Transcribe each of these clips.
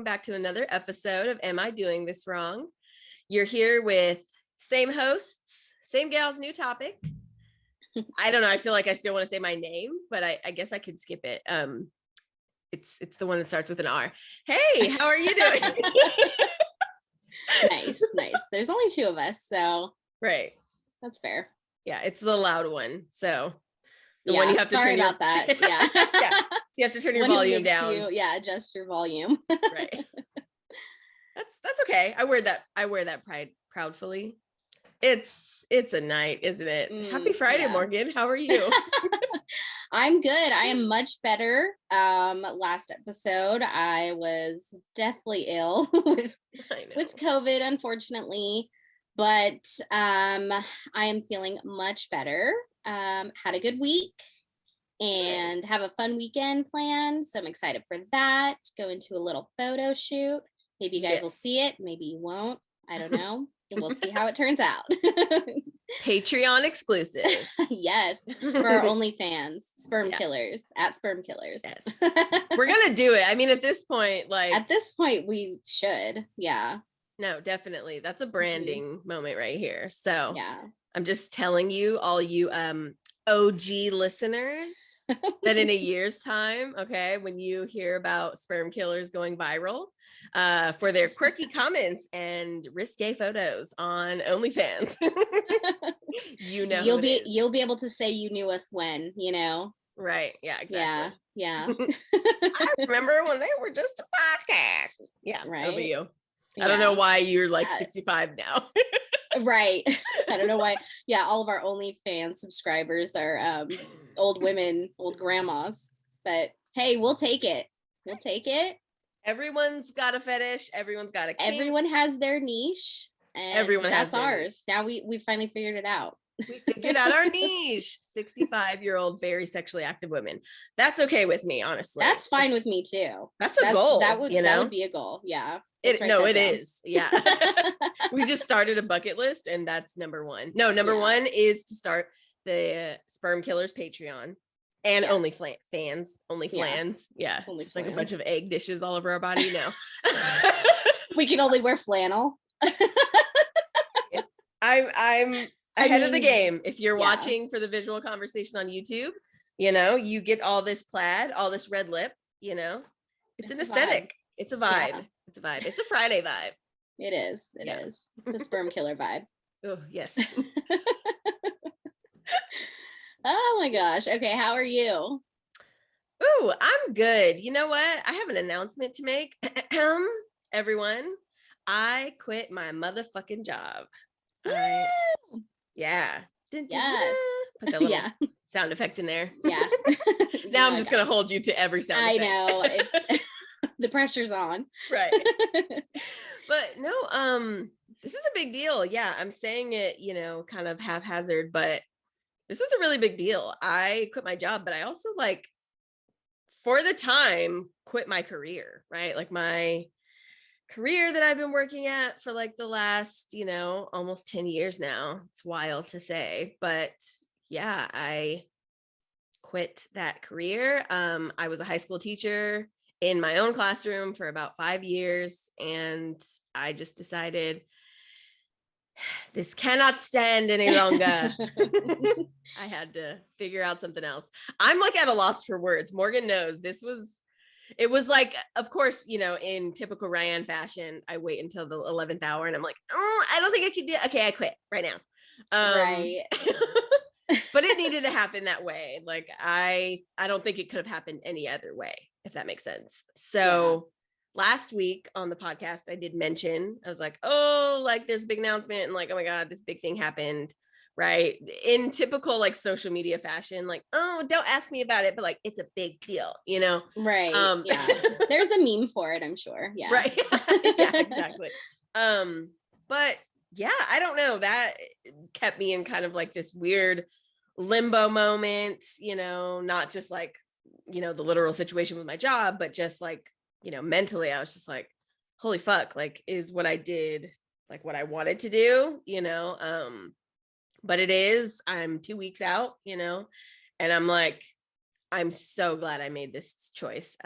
Back to another episode of Am I Doing This Wrong? You're here with same hosts, same gals, new topic. I don't know. I feel like I still want to say my name, but I guess I could skip it. It's the one that starts with an R. Hey, how are you doing? Nice. There's only two of us, so right. That's fair. Yeah, it's the loud one. So the one you have to turn about that. Yeah. Yeah. You have to turn your volume down. Adjust your volume. Right. That's okay. I wear that proudfully. It's a night, isn't it? Happy Friday, yeah. Morgan. How are you? I'm good. I am much better. Last episode, I was deathly ill with COVID, unfortunately, but I am feeling much better. Had a good week and have a fun weekend planned. So I'm excited for that. Go into a little photo shoot. Maybe you guys will see it. Maybe you won't. I don't know. We'll see how it turns out. Patreon exclusive. Yes. For our OnlyFans. Sperm Killers. At Sperm Killers. Yes. We're going to do it. I mean, at this point, we should. Yeah. No, definitely. That's a branding moment right here. So yeah. I'm just telling you, all you OG listeners, that in a year's time, okay, when you hear about sperm killers going viral for their quirky comments and risque photos on OnlyFans, you'll be able to say you knew us when, Right. Yeah, exactly. Yeah. I remember when they were just a podcast. Yeah, right. That'll be you. I don't know why you're like 65 now. Right. I don't know why. Yeah, all of our OnlyFans subscribers are old women, old grandmas. But hey, we'll take it. We'll take it. Everyone's got a fetish. Everyone's got a kink. Everyone has their niche. And that's ours. Niche. Now we finally figured it out. We figured out our niche. 65-year-old, very sexually active women. That's okay with me, honestly. That's fine with me too. That's a goal. That would be a goal. Yeah. It is. Yeah. We just started a bucket list and that's number one. No, number one is to start the Sperm Killers Patreon and OnlyFans. Yeah. It's just like a bunch of egg dishes all over our body now. We can only wear flannel. I'm ahead of the game. If you're watching for the visual conversation on YouTube, you get all this plaid, all this red lip, it's an aesthetic. It's a vibe. Yeah. It's a vibe. It's a Friday vibe. It is. It is. It's a sperm killer vibe. Oh, yes. Oh my gosh. Okay. How are you? Oh, I'm good. You know what? I have an announcement to make. Everyone, I quit my motherfucking job. Yes. Put that little sound effect in there. Yeah. Now I'm just going to hold you to every sound effect. I know. It's the pressure's on. Right. But no, this is a big deal. Yeah. I'm saying it, kind of haphazard, but this is a really big deal. I quit my job, but I also for the time quit my career, right? Like my career that I've been working at for the last, almost 10 years now. It's wild to say, but yeah, I quit that career. I was a high school teacher in my own classroom for about 5 years. And I just decided this cannot stand any longer. I had to figure out something else. I'm at a loss for words. Morgan knows it was of course, in typical Ryan fashion, I wait until the 11th hour and I'm like, oh, I don't think I can do it. Okay, I quit right now. Right. But it needed to happen that way. I don't think it could have happened any other way, if that makes sense. So last week on the podcast, I did mention, I was like, oh, there's a big announcement and oh my God, this big thing happened. Right. In typical social media fashion, oh, don't ask me about it, but it's a big deal, Right. Yeah. There's a meme for it, I'm sure. Yeah. Right. Yeah, exactly. But yeah, I don't know. That kept me in kind of this weird limbo moment, not just the literal situation with my job, but just mentally, I was just holy fuck, is what I did like what I wanted to do, but I'm 2 weeks out, and I'm like, I'm so glad I made this choice.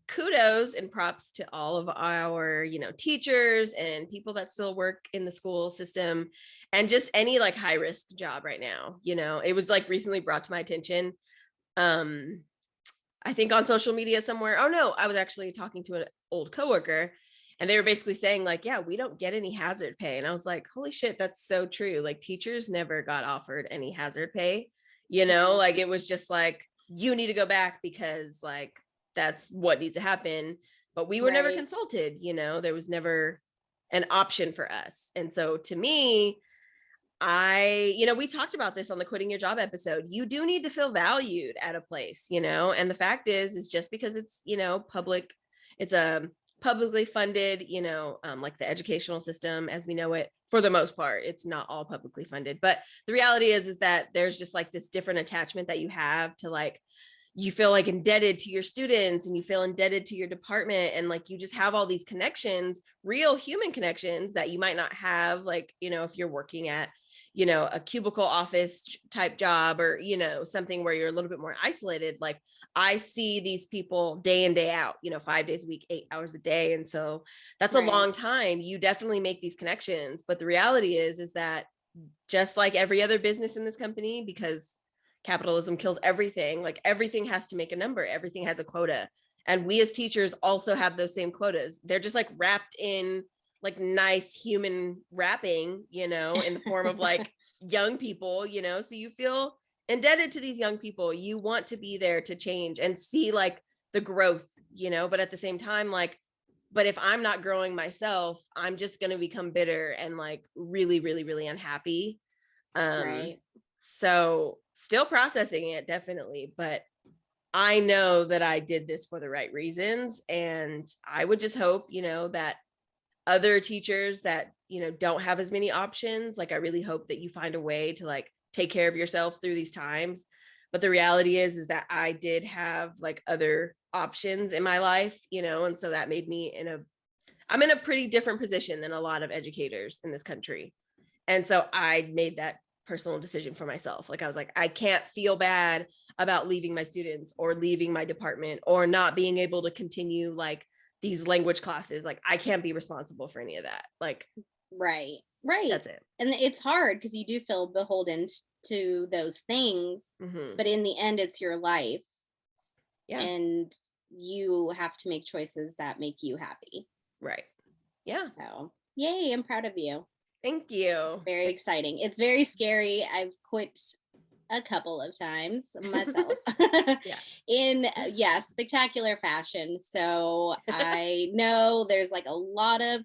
Kudos and props to all of our, teachers and people that still work in the school system and just any like high risk job right now. It was like recently brought to my attention. I think on social media somewhere. Oh no, I was actually talking to an old coworker and they were basically saying like, yeah, we don't get any hazard pay. And I was like, holy shit, that's so true. Like teachers never got offered any hazard pay, like it was just like, you need to go back because like, that's what needs to happen. But we were never consulted, there was never an option for us. And so to me, we talked about this on the quitting your job episode. You do need to feel valued at a place, and the fact is just because it's, public, it's a publicly funded, like the educational system as we know it, for the most part, it's not all publicly funded. But the reality is that there's just like this different attachment that you have to like, you feel like indebted to your students and you feel indebted to your department. And like, you just have all these connections, real human connections that you might not have, like, if you're working at, a cubicle office type job or, something where you're a little bit more isolated. Like I see these people day in, day out, 5 days a week, 8 hours a day. And so that's a long time. You definitely make these connections. But the reality is that just like every other business in this company, because capitalism kills everything, like everything has to make a number, everything has a quota. And we as teachers also have those same quotas. They're just like wrapped in like nice human wrapping, in the form of like young people, so you feel indebted to these young people. You want to be there to change and see like the growth, but at the same time, like, but if I'm not growing myself, I'm just going to become bitter and like really, really, really unhappy. So still processing it, definitely, but I know that I did this for the right reasons. And I would just hope, that other teachers that, don't have as many options, like I really hope that you find a way to like take care of yourself through these times. But the reality is that I did have like other options in my life, and so that made me I'm in a pretty different position than a lot of educators in this country. And so I made that personal decision for myself. Like I was like, I can't feel bad about leaving my students or leaving my department or not being able to continue like these language classes. Like I can't be responsible for any of that. Like, right. That's it. And it's hard because you do feel beholden to those things, but in the end, it's your life. Yeah. And you have to make choices that make you happy. Right. Yeah. So, yay, I'm proud of you. Thank you. Very exciting. It's very scary. I've quit a couple of times myself. Yeah. In spectacular fashion. So I know there's like a lot of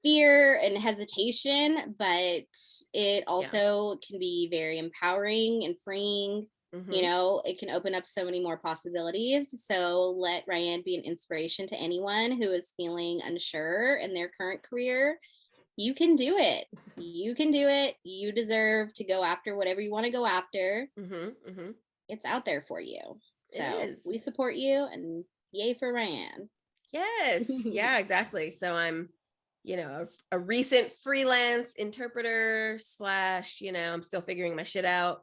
fear and hesitation, but it also can be very empowering and freeing. It can open up so many more possibilities. So let Ryan be an inspiration to anyone who is feeling unsure in their current career. You can do it. You can do it. You deserve to go after whatever you want to go after. It's out there for you. So we support you, and yay for Ryan. Yes. Yeah, exactly. So I'm, a recent freelance interpreter / I'm still figuring my shit out.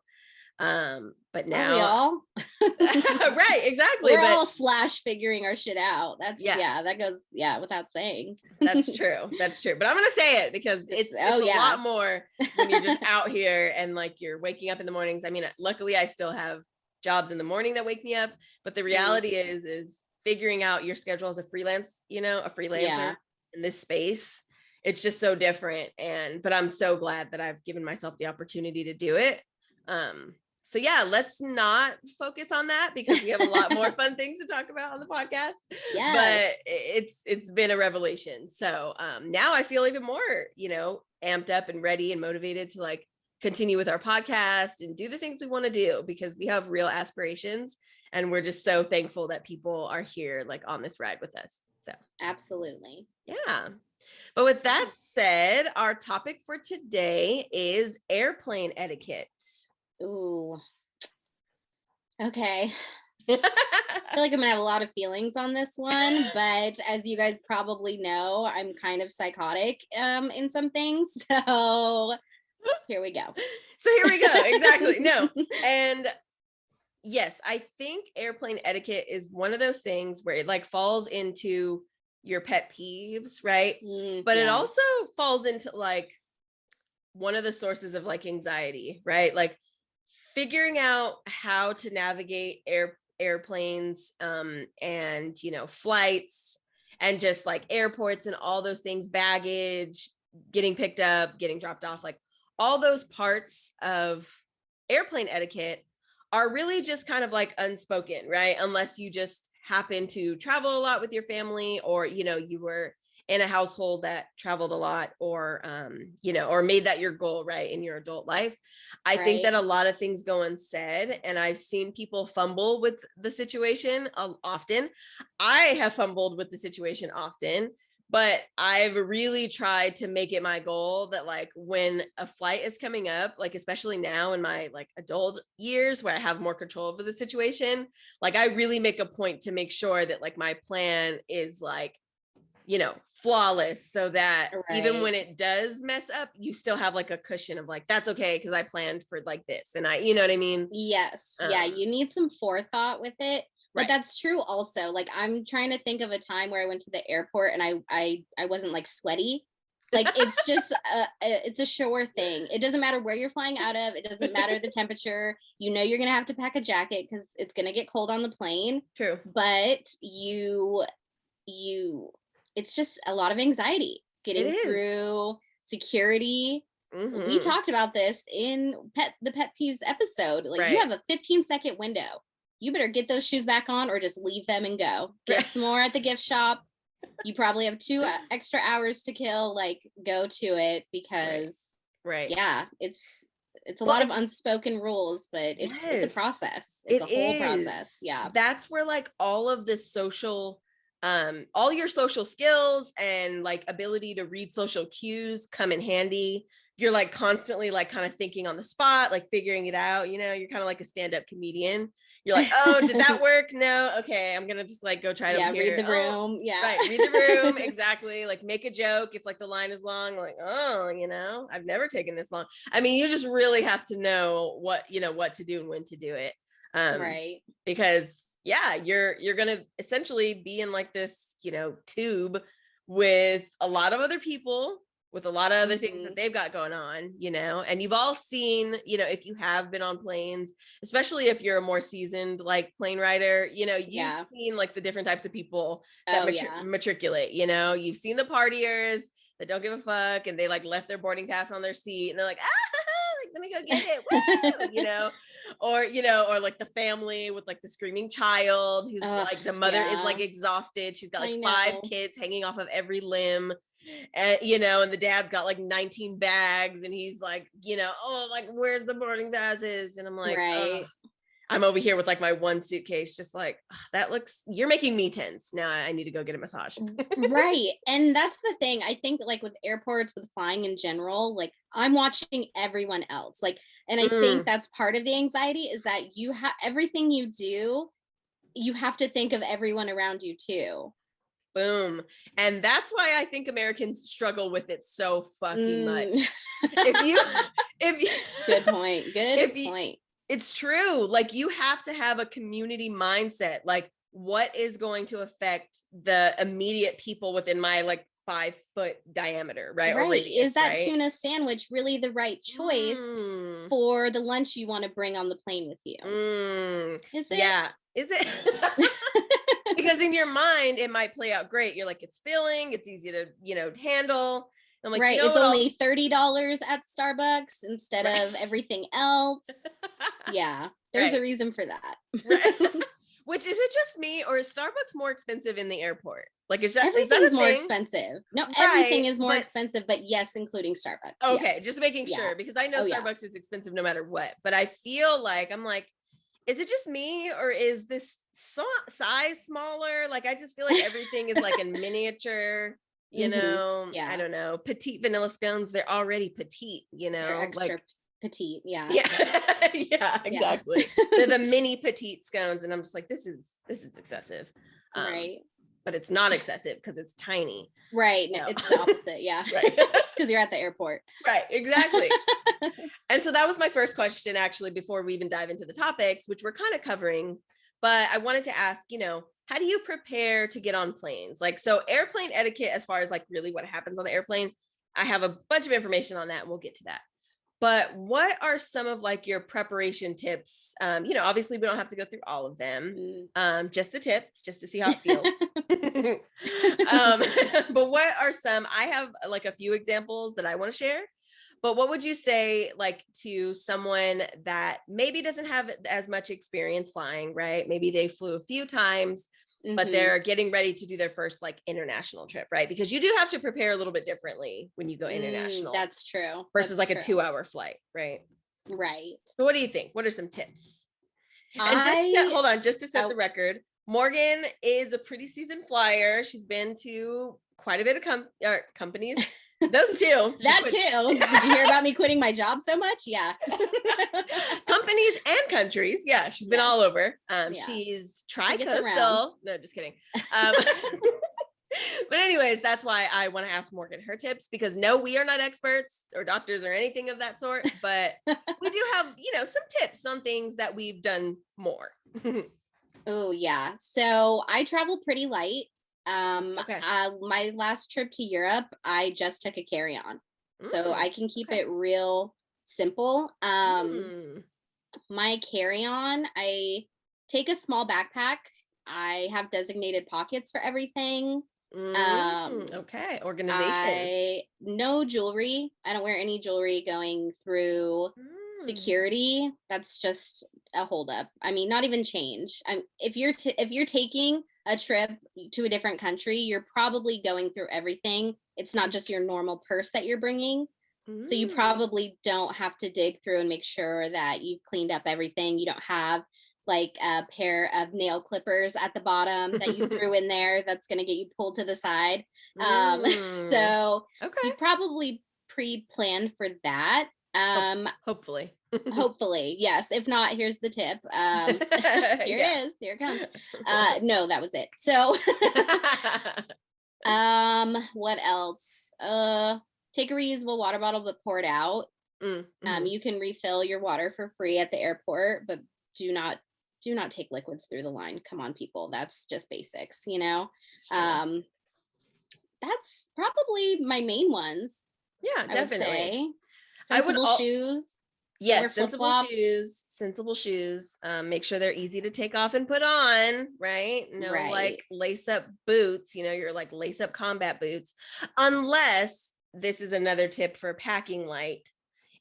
But now we all right, exactly. We're all / figuring our shit out. That's that goes without saying. That's true. But I'm gonna say it because it's a lot more when you're just out here and like you're waking up in the mornings. I mean, luckily I still have jobs in the morning that wake me up, but the reality is figuring out your schedule as a freelancer in this space. It's just so different. But I'm so glad that I've given myself the opportunity to do it. So let's not focus on that because we have a lot more fun things to talk about on the podcast. But it's been a revelation. So now I feel even more, amped up and ready and motivated to like continue with our podcast and do the things we want to do because we have real aspirations and we're just so thankful that people are here like on this ride with us. So absolutely. Yeah. But with that said, our topic for today is airplane etiquette. Ooh. Okay. I feel like I'm gonna have a lot of feelings on this one, but as you guys probably know, I'm kind of psychotic in some things. So here we go. So here we go. Exactly. No. And yes, I think airplane etiquette is one of those things where it like falls into your pet peeves, right? But it Yeah. also falls into like one of the sources of like anxiety, right? Like figuring out how to navigate airplanes and flights and just like airports and all those things, baggage, getting picked up, getting dropped off, like all those parts of airplane etiquette are really just kind of like unspoken, right? Unless you just happen to travel a lot with your family, or you were in a household that traveled a lot, or or made that your goal, right, in your adult life. I think that a lot of things go unsaid, and I've seen people fumble with the situation often. I have fumbled with the situation often, but I've really tried to make it my goal that like when a flight is coming up, like especially now in my like adult years where I have more control over the situation, like I really make a point to make sure that like my plan is like flawless, so that even when it does mess up, you still have like a cushion of like, that's okay because I planned for like this, and you know what I mean? Yes. Yeah, you need some forethought with it. But that's true also. Like I'm trying to think of a time where I went to the airport and I wasn't like sweaty. Like it's just it's a sure thing. It doesn't matter where you're flying out of. It doesn't matter the temperature. You're gonna have to pack a jacket because it's gonna get cold on the plane. True. But it's just a lot of anxiety getting through security. We talked about this in the pet peeves episode. Like you have a 15-second window. You better get those shoes back on or just leave them and go. Get some more at the gift shop. You probably have 2 extra hours to kill. Like go to it because yeah, it's a lot of unspoken rules, but it's a process. It's a whole process. Yeah. That's where like all of this all your social skills and like ability to read social cues come in handy. You're like constantly like kind of thinking on the spot, like figuring it out. You're kind of like a stand-up comedian. You're like, oh, did that work? No. Okay. I'm going to just like go try to read the room. Yeah. Right. Read the room. Exactly. Like make a joke. If like the line is long, like, oh, I've never taken this long. I mean, you just really have to know what to do and when to do it. Because yeah, you're going to essentially be in like this, tube with a lot of other people, with a lot of other things that they've got going on, and you've all seen, if you have been on planes, especially if you're a more seasoned like plane rider, you've seen like the different types of people that matriculate, you've seen the partiers that don't give a fuck and they like left their boarding pass on their seat and they're like, like, let me go get it. Woo! Or like the family with like the screaming child who's like the mother is like exhausted. She's got like 5 kids hanging off of every limb. And and the dad's got like 19 bags and he's like, oh, like where's the boarding passes? And I'm like, I'm over here with like my one suitcase, just like, you're making me tense. Now I need to go get a massage. Right. And that's the thing. I think like with airports, with flying in general, like I'm watching everyone else. Like, and I think that's part of the anxiety is that you have everything you do, you have to think of everyone around you too. Boom. And that's why I think Americans struggle with it so fucking much. if you Good point. Good point. It's true. Like you have to have a community mindset. Like what is going to affect the immediate people within my like 5-foot diameter, right? Right. Or radius, is that tuna sandwich really the right choice for the lunch you want to bring on the plane with you? Is it? Yeah. Is it? Because in your mind, it might play out great. You're like, it's filling, it's easy to, handle. I'm like, it's only $30 at Starbucks instead of everything else. Yeah, there's a reason for that. Which, is it just me, or is Starbucks more expensive in the airport? Like, everything's more expensive. No, everything is more expensive, but yes, incling Starbucks. Okay, just making sure, because I know Starbucks is expensive no matter what. But I feel like I'm like, is it just me, or is this size smaller? Like, I just feel like everything is like in miniature. I don't know, petite vanilla scones, they're already petite, they're extra, like petite. Yeah. Yeah. Yeah, Yeah. exactly. They're the mini petite scones. And I'm just like, this is excessive. Right. But it's not excessive because it's tiny. Right. No, So. it's the opposite. Yeah. Right. Because you're at the airport. Right. Exactly. And so that was my first question, actually, before we even dive into the topics, which we're kind of covering. But I wanted to ask, how do you prepare to get on planes? Like, so airplane etiquette, as far as like really what happens on the airplane, I have a bunch of information on that, and we'll get to that. But what are some of like your preparation tips? Obviously we don't have to go through all of them. Just the tip, just to see how it feels. But what are some? I have like a few examples that I want to share. But what would you say, like, to someone that maybe doesn't have as much experience flying, right? Maybe they flew a few times, but they're getting ready to do their first like international trip, right? Because you do have to prepare a little bit differently when you go international. That's true. Versus like a 2-hour flight, right? Right. So what do you think? What are some tips? And just to set the record, Morgan is a pretty seasoned flyer. She's been to quite a bit of companies. Those two. That too. Did you hear about me quitting my job so much? Yeah. Companies and countries. Yeah, she's been all over. She's tri-coastal. No, just kidding. But anyways, that's why I want to ask Morgan her tips, because no, we are not experts or doctors or anything of that sort, but we do have, some tips on things that we've done more. Oh yeah. So I travel pretty light. Okay. My last trip to Europe, I just took a carry-on. So I can keep it real simple. My carry-on, I take a small backpack. I have designated pockets for everything. Okay. Organization. No jewelry. I don't wear any jewelry going through security. That's just a holdup. I mean, not even change. If you're taking a trip to a different country, you're probably going through everything. It's not just your normal purse that you're bringing. So you probably don't have to dig through and make sure that you've cleaned up everything. You don't have like a pair of nail clippers at the bottom that you threw in there that's going to get you pulled to the side. So you probably pre-planned for that. Hopefully. Hopefully, yes. If not, here's the tip. Here it is. Here it comes. No, that was it. So what else? Take a reusable water bottle, but pour it out. You can refill your water for free at the airport, but do not take liquids through the line. Come on, people. That's just basics, That's probably my main ones. Yeah, definitely. Sensible shoes. Yes, sensible shoes. Make sure they're easy to take off and put on, right? No, like lace up boots, your like lace up combat boots, unless this is another tip for packing light.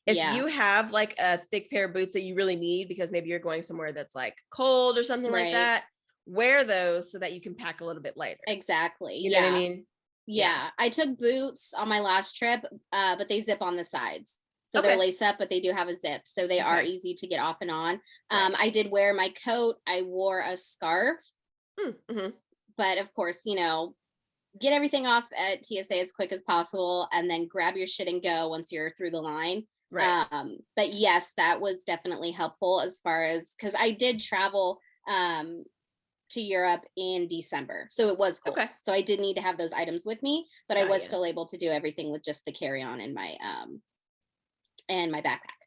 If you have like a thick pair of boots that you really need because maybe you're going somewhere that's like cold or something like that, wear those so that you can pack a little bit lighter. Exactly. You know what I mean? Yeah. I took boots on my last trip, but they zip on the sides. So they're lace up, but they do have a zip. So they are easy to get off and on. I did wear my coat. I wore a scarf. But of course, get everything off at TSA as quick as possible and then grab your shit and go once you're through the line. But yes, that was definitely helpful as far as, because I did travel to Europe in December. So it was cold. So I did need to have those items with me, but I was still able to do everything with just the carry-on in my my backpack.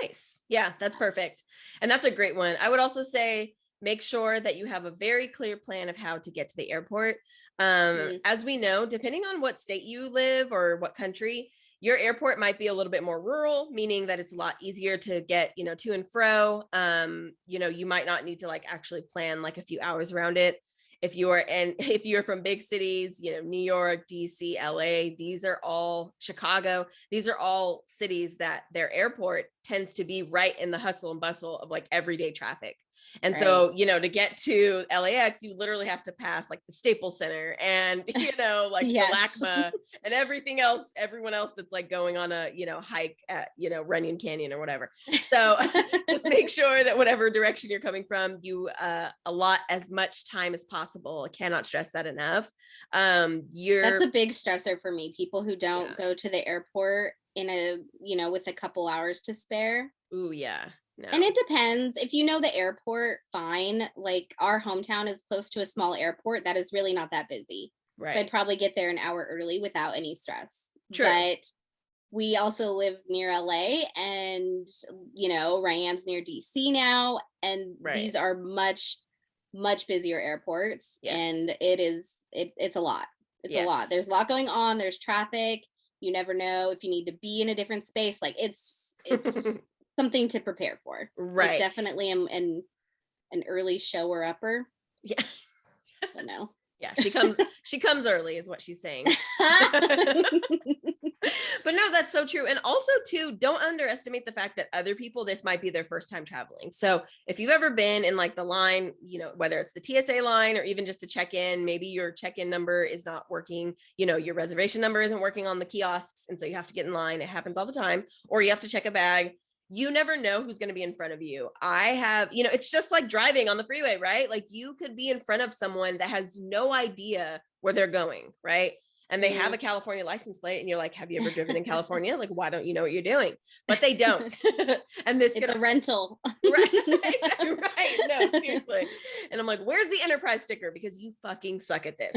Nice. Yeah, that's perfect. And that's a great one. I would also say, make sure that you have a very clear plan of how to get to the airport. As we know, depending on what state you live or what country, your airport might be a little bit more rural, meaning that it's a lot easier to get, to and fro. You might not need to like actually plan like a few hours around it. If you're from big cities, New York, DC, LA, Chicago, these are all cities that their airport tends to be right in the hustle and bustle of like everyday traffic. And so, to get to LAX, you literally have to pass like the Staples Center and, like the LACMA and everyone else that's like going on a, hike at, Runyon Canyon or whatever. So just make sure that whatever direction you're coming from, you allot as much time as possible. I cannot stress that enough. That's a big stressor for me. People who don't go to the airport in a, with a couple hours to spare. Ooh, yeah. And No. it depends. If you know the airport, fine. Like our hometown is close to a small airport that is really not that busy. So I'd Right. probably get there an hour early without any stress. True. But we also live near LA, and Ryan's near DC now, and Right. these are much, much busier airports. Yes. And it's a lot. It's a lot. Yes. There's a lot going on. There's traffic. You never know if you need to be in a different space. Like it's something to prepare for. Like Right. definitely an early shower upper. Yeah. I don't know. Yeah, she comes early is what she's saying. But no, that's so true. And also too, don't underestimate the fact that other people, this might be their first time traveling. So if you've ever been in like the line, whether it's the TSA line or even just to check in, maybe your check-in number is not working, your reservation number isn't working on the kiosks. And so you have to get in line. It happens all the time. Or you have to check a bag. You never know who's going to be in front of you. I have, it's just like driving on the freeway, right? Like you could be in front of someone that has no idea where they're going, right? And they have a California license plate and you're like, have you ever driven in California? Like, why don't you know what you're doing? But they don't. And it's a rental. Right. Exactly right. No, seriously. And I'm like, where's the enterprise sticker? Because you fucking suck at this.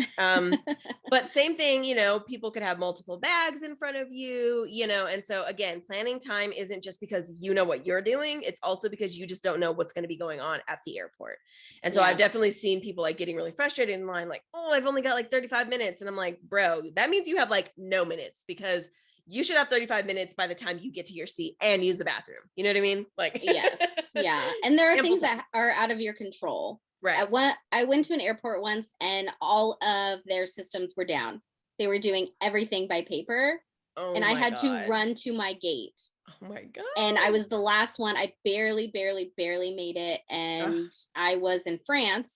But same thing, people could have multiple bags in front of you, and so again, planning time isn't just because you know what you're doing. It's also because you just don't know what's going to be going on at the airport. And so I've definitely seen people like getting really frustrated in line, like, oh, I've only got like 35 minutes. And I'm like, bro, that means you have like no minutes, because you should have 35 minutes by the time you get to your seat and use the bathroom. You know what I mean? Like, yes. Yeah. And there are things that are out of your control. Right. I went to an airport once and all of their systems were down. They were doing everything by paper. And I had to run to my gate. Oh my God. And I was the last one. I barely made it. And I was in France,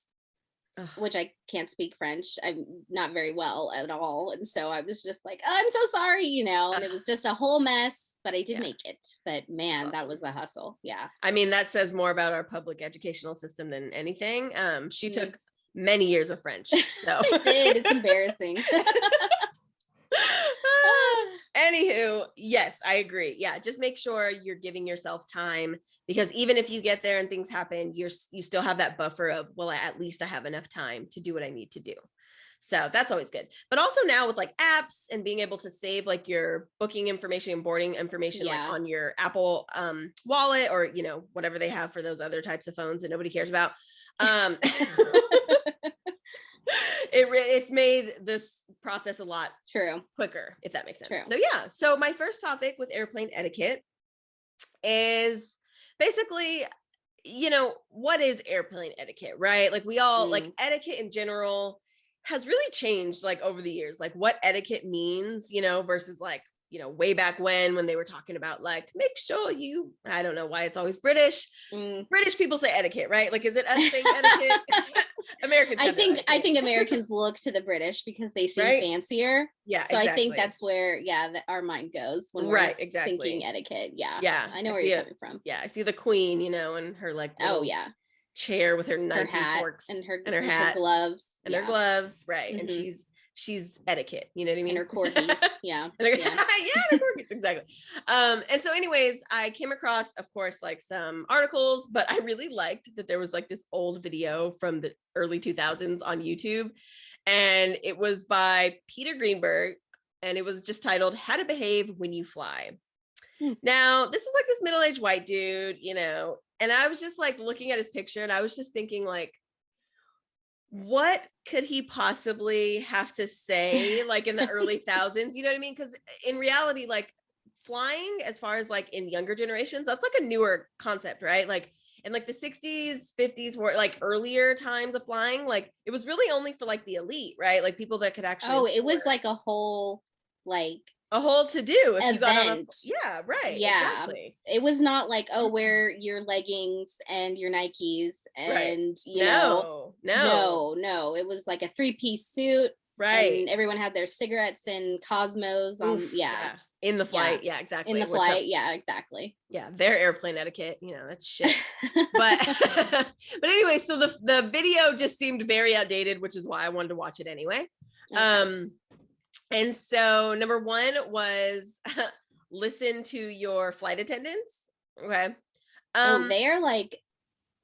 which I can't speak French. I'm not very well at all. And so I was just like, oh, I'm so sorry, and it was just a whole mess, but I did make it. But man, awesome. That was a hustle. Yeah. I mean, that says more about our public educational system than anything. She took many years of French. So I did. It's embarrassing. Anywho, yes, I agree. Yeah, just make sure you're giving yourself time, because even if you get there and things happen, you still have that buffer of, well, at least I have enough time to do what I need to do. So that's always good. But also now with like apps and being able to save like your booking information and boarding information like on your Apple wallet, or whatever they have for those other types of phones that nobody cares about. It's made this process a lot quicker, if that makes sense. True. So yeah. So my first topic with airplane etiquette is basically, what is airplane etiquette, right? Like we all like etiquette in general has really changed like over the years, like what etiquette means, versus like, way back when they were talking about like, make sure I don't know why it's always British. British people say etiquette, right? Like, is it us saying etiquette? Americans. I think Americans look to the British because they seem fancier. Yeah. So exactly. I think that's where, our mind goes when we're thinking etiquette. Yeah. Yeah. I know where you're coming from. Yeah. I see the Queen, and her like, chair with her 19 forks and her hat, her gloves and her gloves. Right. And she's etiquette, you know what I mean? And her corgis. Yeah. Her corgis, exactly. And so anyways, I came across, of course, like some articles, but I really liked that there was like this old video from the early 2000s on YouTube, and it was by Peter Greenberg, and it was just titled How to Behave When You Fly. Now, this is like this middle-aged white dude, and I was just like looking at his picture, and I was just thinking like, what could he possibly have to say like in the early thousands? You know what I mean? Because in reality, like flying, as far as like in younger generations, that's like a newer concept, right? Like in like the 60s, 50s, were like earlier times of flying, like it was really only for like the elite, right? Like people that could actually it was like a whole to do if event. You got on exactly. It was not like, wear your leggings and your Nikes and no, it was like a 3-piece suit, right? And everyone had their cigarettes and Cosmos on. In the flight, exactly. In the flight, exactly. Yeah, their airplane etiquette, that's shit. But but anyway, so the video just seemed very outdated, which is why I wanted to watch it anyway. Okay. And so number one was listen to your flight attendants. Okay.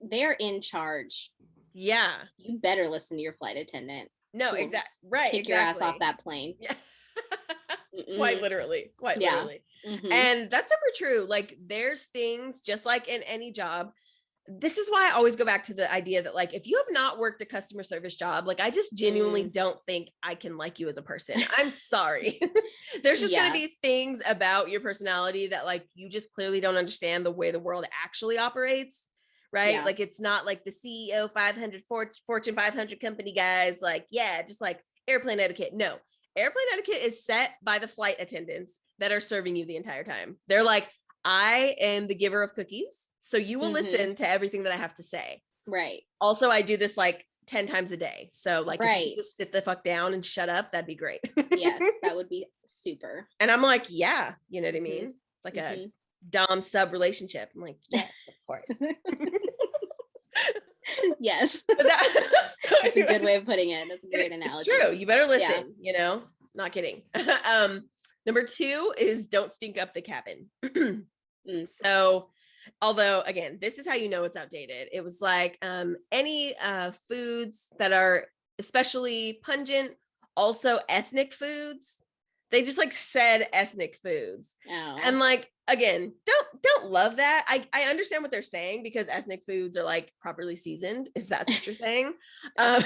They're in charge. Yeah. You better listen to your flight attendant. No, right. Kick your ass off that plane. Yeah. Quite literally. Mm-hmm. And that's super true. Like there's things just like in any job. This is why I always go back to the idea that like, if you have not worked a customer service job, like I just genuinely don't think I can like you as a person. I'm sorry. There's just going to be things about your personality that like, you just clearly don't understand the way the world actually operates. Right. Like, it's not like the CEO 500 Fortune 500 company guys, like, yeah, just like airplane etiquette. No, airplane etiquette is set by the flight attendants that are serving you the entire time. They're like, I am the giver of cookies. So you will listen to everything that I have to say. Right. Also, I do this like 10 times a day. So like, if you just sit the fuck down and shut up, that'd be great. Yes, that would be super. And I'm like, yeah, you know what I mean? It's like a dom sub relationship. I'm like, yes, of course. Yes. That's a good way of putting it. That's a great analogy. It's true. You better listen, you know, not kidding. Number 2 is don't stink up the cabin. So, although again, this is how you know it's outdated. It was like any foods that are especially pungent, also ethnic foods. They just like said ethnic foods. Oh. And like, again, don't love that. I understand what they're saying because ethnic foods are like properly seasoned, if that's what you're saying. But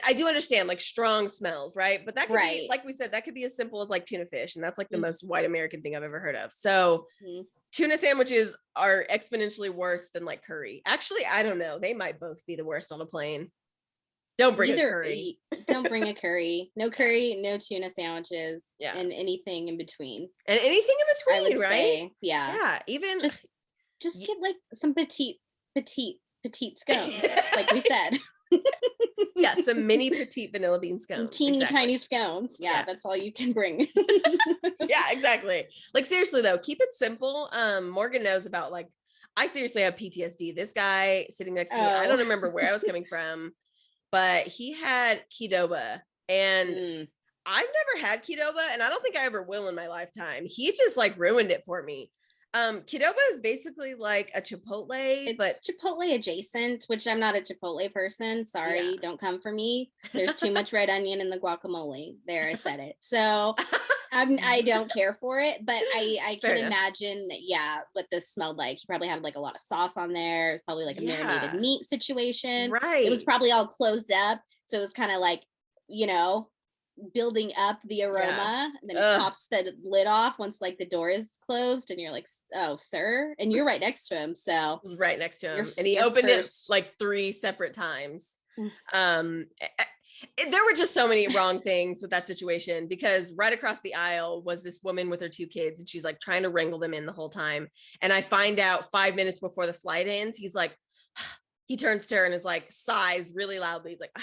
I do understand like strong smells, right? But that could be, like we said, that could be as simple as like tuna fish. And that's like the most white American thing I've ever heard of. So tuna sandwiches are exponentially worse than like curry. Actually, I don't know. They might both be the worst on a plane. Don't bring a curry. Don't bring a curry. No curry, no tuna sandwiches, and anything in between. And anything in between, I would right? Say, yeah. Yeah. Even just get like some petite scones, like we said. Yeah, some mini petite vanilla bean scones. Some teeny tiny scones. Yeah, that's all you can bring. Yeah, exactly. Like seriously though, keep it simple. Morgan knows about like, I seriously have PTSD. This guy sitting next to me, I don't remember where I was coming from, but he had Qdoba, and I've never had Qdoba, and I don't think I ever will in my lifetime. He just like ruined it for me. Qdoba is basically like a Chipotle, but Chipotle adjacent, which I'm not a Chipotle person. Sorry, don't come for me. There's too much red onion in the guacamole. There, I said it. So I don't care for it, but I can imagine, what this smelled like. He probably had like a lot of sauce on there. It was probably like a marinated meat situation. Right. It was probably all closed up. So it was kind of like, you know, building up the aroma, and then it pops the lid off once like the door is closed, and you're like, oh sir, and you're right next to him. So I was right next to him, and he opened it like 3 separate times. There were just so many wrong things with that situation, because right across the aisle was this woman with her 2 kids, and she's like trying to wrangle them in the whole time. And I find out 5 minutes before the flight ends, he's like, he turns to her and is like, sighs really loudly. He's like,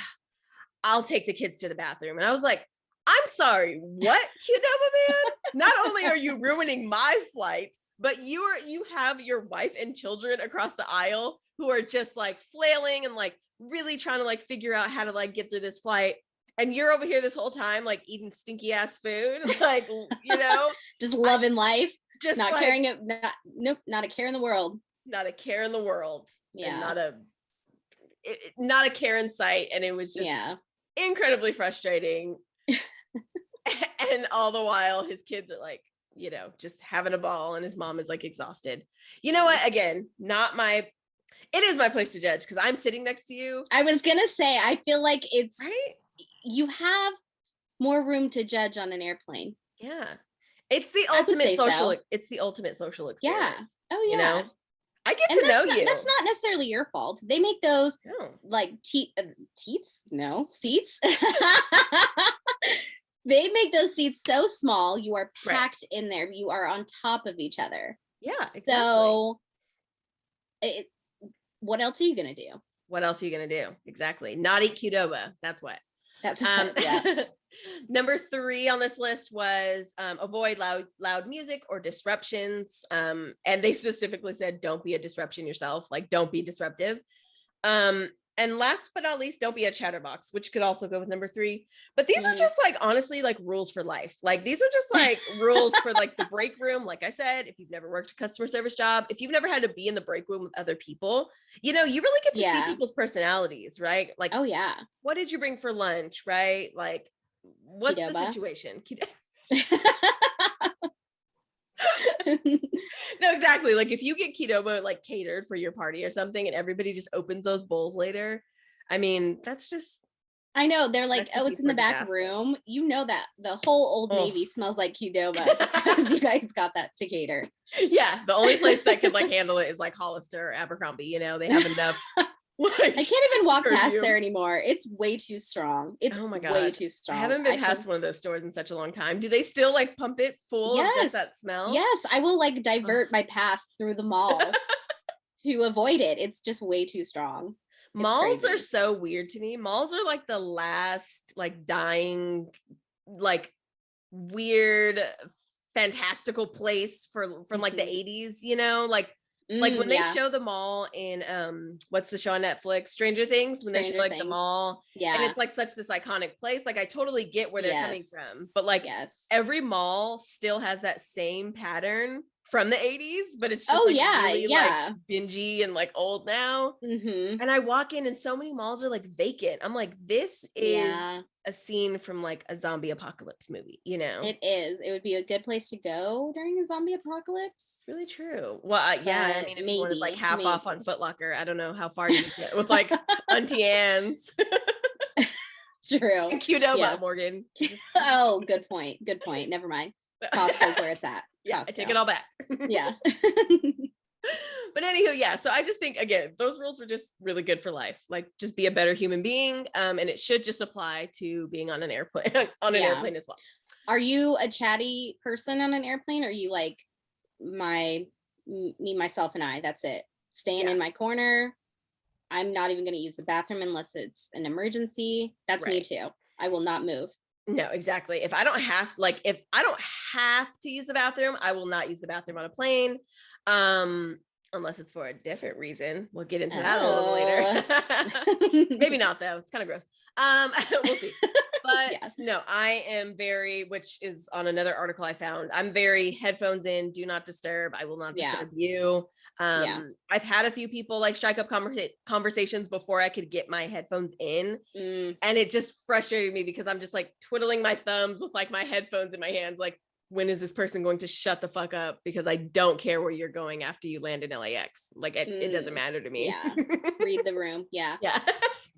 I'll take the kids to the bathroom. And I was like, I'm sorry, what, Qdoba man? Not only are you ruining my flight, but you have your wife and children across the aisle who are just like flailing and like really trying to like figure out how to like get through this flight. And you're over here this whole time, like eating stinky ass food, like, you know, just loving life, just not like, caring it. Not a care in the world. Not a care in the world. Yeah. And not a care in sight. And it was just incredibly frustrating. And all the while his kids are like, you know, just having a ball, and his mom is like exhausted. You know what? Again, it is my place to judge because I'm sitting next to you. I was gonna say, I feel like it's right. You have more room to judge on an airplane. Yeah. It's the ultimate social. It's the ultimate social experience. Yeah. Oh yeah. You know? I get to know you. That's not necessarily your fault. They make those like seats. They make those seats so small. You are packed in there. You are on top of each other. Yeah, exactly. So what else are you going to do? What else are you going to do? Exactly. Not eat Qdoba. That's what. That's Number 3 on this list was avoid loud music or disruptions. And they specifically said, don't be a disruption yourself. Like, don't be disruptive. And And last but not least, don't be a chatterbox, which could also go with number 3. But these are just like, honestly, like rules for life. Like these are just like rules for like the break room. Like I said, if you've never worked a customer service job, if you've never had to be in the break room with other people, you know, you really get to see people's personalities, right? Like, oh yeah, what did you bring for lunch, right? Like, what's the situation? No, exactly. Like if you get Qdoba like catered for your party or something and everybody just opens those bowls later, I mean, that's just, I know, they're like, oh, it's in the back room. You know that the whole Old Navy smells like Qdoba because you guys got that to cater. Yeah, the only place that could like handle it is like Hollister or Abercrombie. You know, they have enough. Like, I can't even walk past there anymore. It's way too strong. It's oh my God, way too strong. I haven't been past one of those stores in such a long time. Do they still like pump it full of just that smell? Yes, I will like divert my path through the mall to avoid it. It's just way too strong. Malls are so weird to me. Malls are like the last like dying, like weird, fantastical place from like the 80s, you know, like when they show the mall in what's the show on Netflix, Stranger Things, when they show like the mall, and it's like such this iconic place, like I totally get where they're coming from, but like every mall still has that same pattern from the 80s, but it's just really like dingy and like old now. And I walk in and so many malls are like vacant. I'm like, this is a scene from like a zombie apocalypse movie, you know? It is. It would be a good place to go during a zombie apocalypse. Really true. Well, yeah, I mean, if you wanted like half off on Foot Locker, I don't know how far you get with like Auntie Anne's. True. And Qdoba, Morgan. Oh, good point. Good point. Never mind. Costco's where it's at. Yeah, I take it all back. Yeah. But anywho, yeah. So I just think, again, those rules were just really good for life. Like, just be a better human being. And it should just apply to being on an airplane, airplane as well. Are you a chatty person on an airplane? Or are you like me, myself, and I? That's it. Staying in my corner. I'm not even going to use the bathroom unless it's an emergency. That's me too. I will not move. No, exactly. If I don't have to use the bathroom, I will not use the bathroom on a plane. Unless it's for a different reason. We'll get into that a little later. Maybe not though. It's kind of gross. We'll see. But no, I am very, which is on another article I found, I'm very headphones in, do not disturb. I will not disturb you. I've had a few people like strike up conversations before I could get my headphones in. And it just frustrated me because I'm just like twiddling my thumbs with like my headphones in my hands. Like, when is this person going to shut the fuck up? Because I don't care where you're going after you land in LAX. Like it doesn't matter to me. Yeah. Read the room. Yeah. Yeah.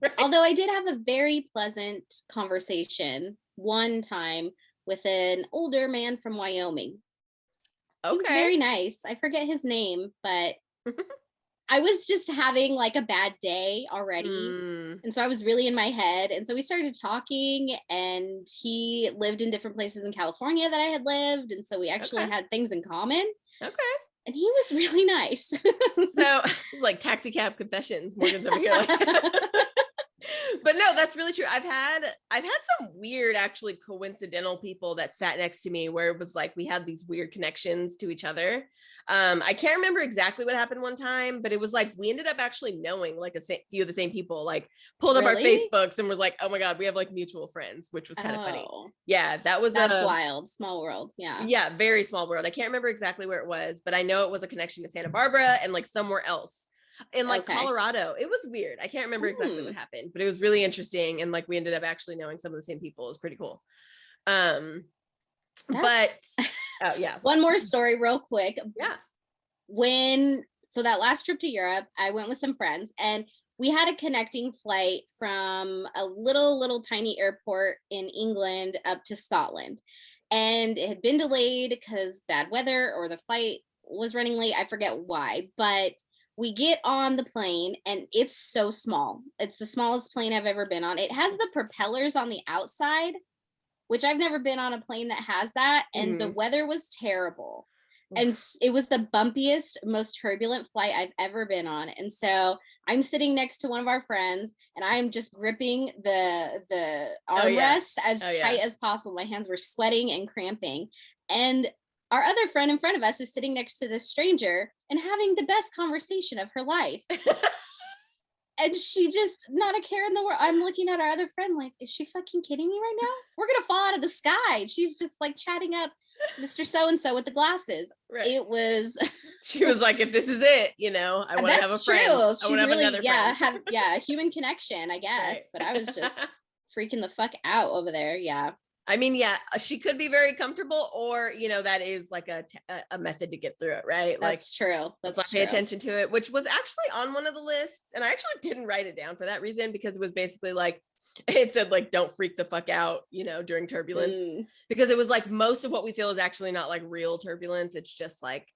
Right. Although I did have a very pleasant conversation one time with an older man from Wyoming. Okay. Very nice. I forget his name, but I was just having like a bad day already. And so I was really in my head. And so we started talking, and he lived in different places in California that I had lived. And so we actually had things in common. Okay. And he was really nice. So it's like taxi cab confessions. Morgan's over here like but no, that's really true. I've had some weird, actually coincidental people that sat next to me where it was like we had these weird connections to each other. I can't remember exactly what happened one time, but it was like we ended up actually knowing like a few of the same people, like pulled up our Facebooks and we're like, oh my God, we have like mutual friends, which was kind of funny. Yeah, that's wild. Small world. Yeah, very small world. I can't remember exactly where it was, but I know it was a connection to Santa Barbara and like somewhere else. In like Colorado. It was weird. I can't remember exactly what happened, but it was really interesting. And like we ended up actually knowing some of the same people. It was pretty cool. But oh yeah. One more story real quick. Yeah. So that last trip to Europe, I went with some friends, and we had a connecting flight from a little tiny airport in England up to Scotland. And it had been delayed because bad weather, or the flight was running late. I forget why, but we get on the plane and it's so small. It's the smallest plane I've ever been on. It has the propellers on the outside, which I've never been on a plane that has that. And the weather was terrible. And it was the bumpiest, most turbulent flight I've ever been on. And so I'm sitting next to one of our friends, and I'm just gripping the armrests as tight as possible. My hands were sweating and cramping. And our other friend in front of us is sitting next to this stranger and having the best conversation of her life. And she just, not a care in the world. I'm looking at our other friend like, is she fucking kidding me right now? We're going to fall out of the sky. She's just like chatting up Mr. So-and-so with the glasses. Right. It was. She was like, if this is it, I want to have a friend. True. I want to have really, another friend. Human connection, I guess. Right. But I was just freaking the fuck out over there. Yeah. I mean, yeah, she could be very comfortable, or that is like a method to get through it, right? That's true. Let's not pay attention to it, which was actually on one of the lists, and I actually didn't write it down for that reason, because it was basically like, it said like, don't freak the fuck out, during turbulence, because it was like most of what we feel is actually not like real turbulence. It's just like,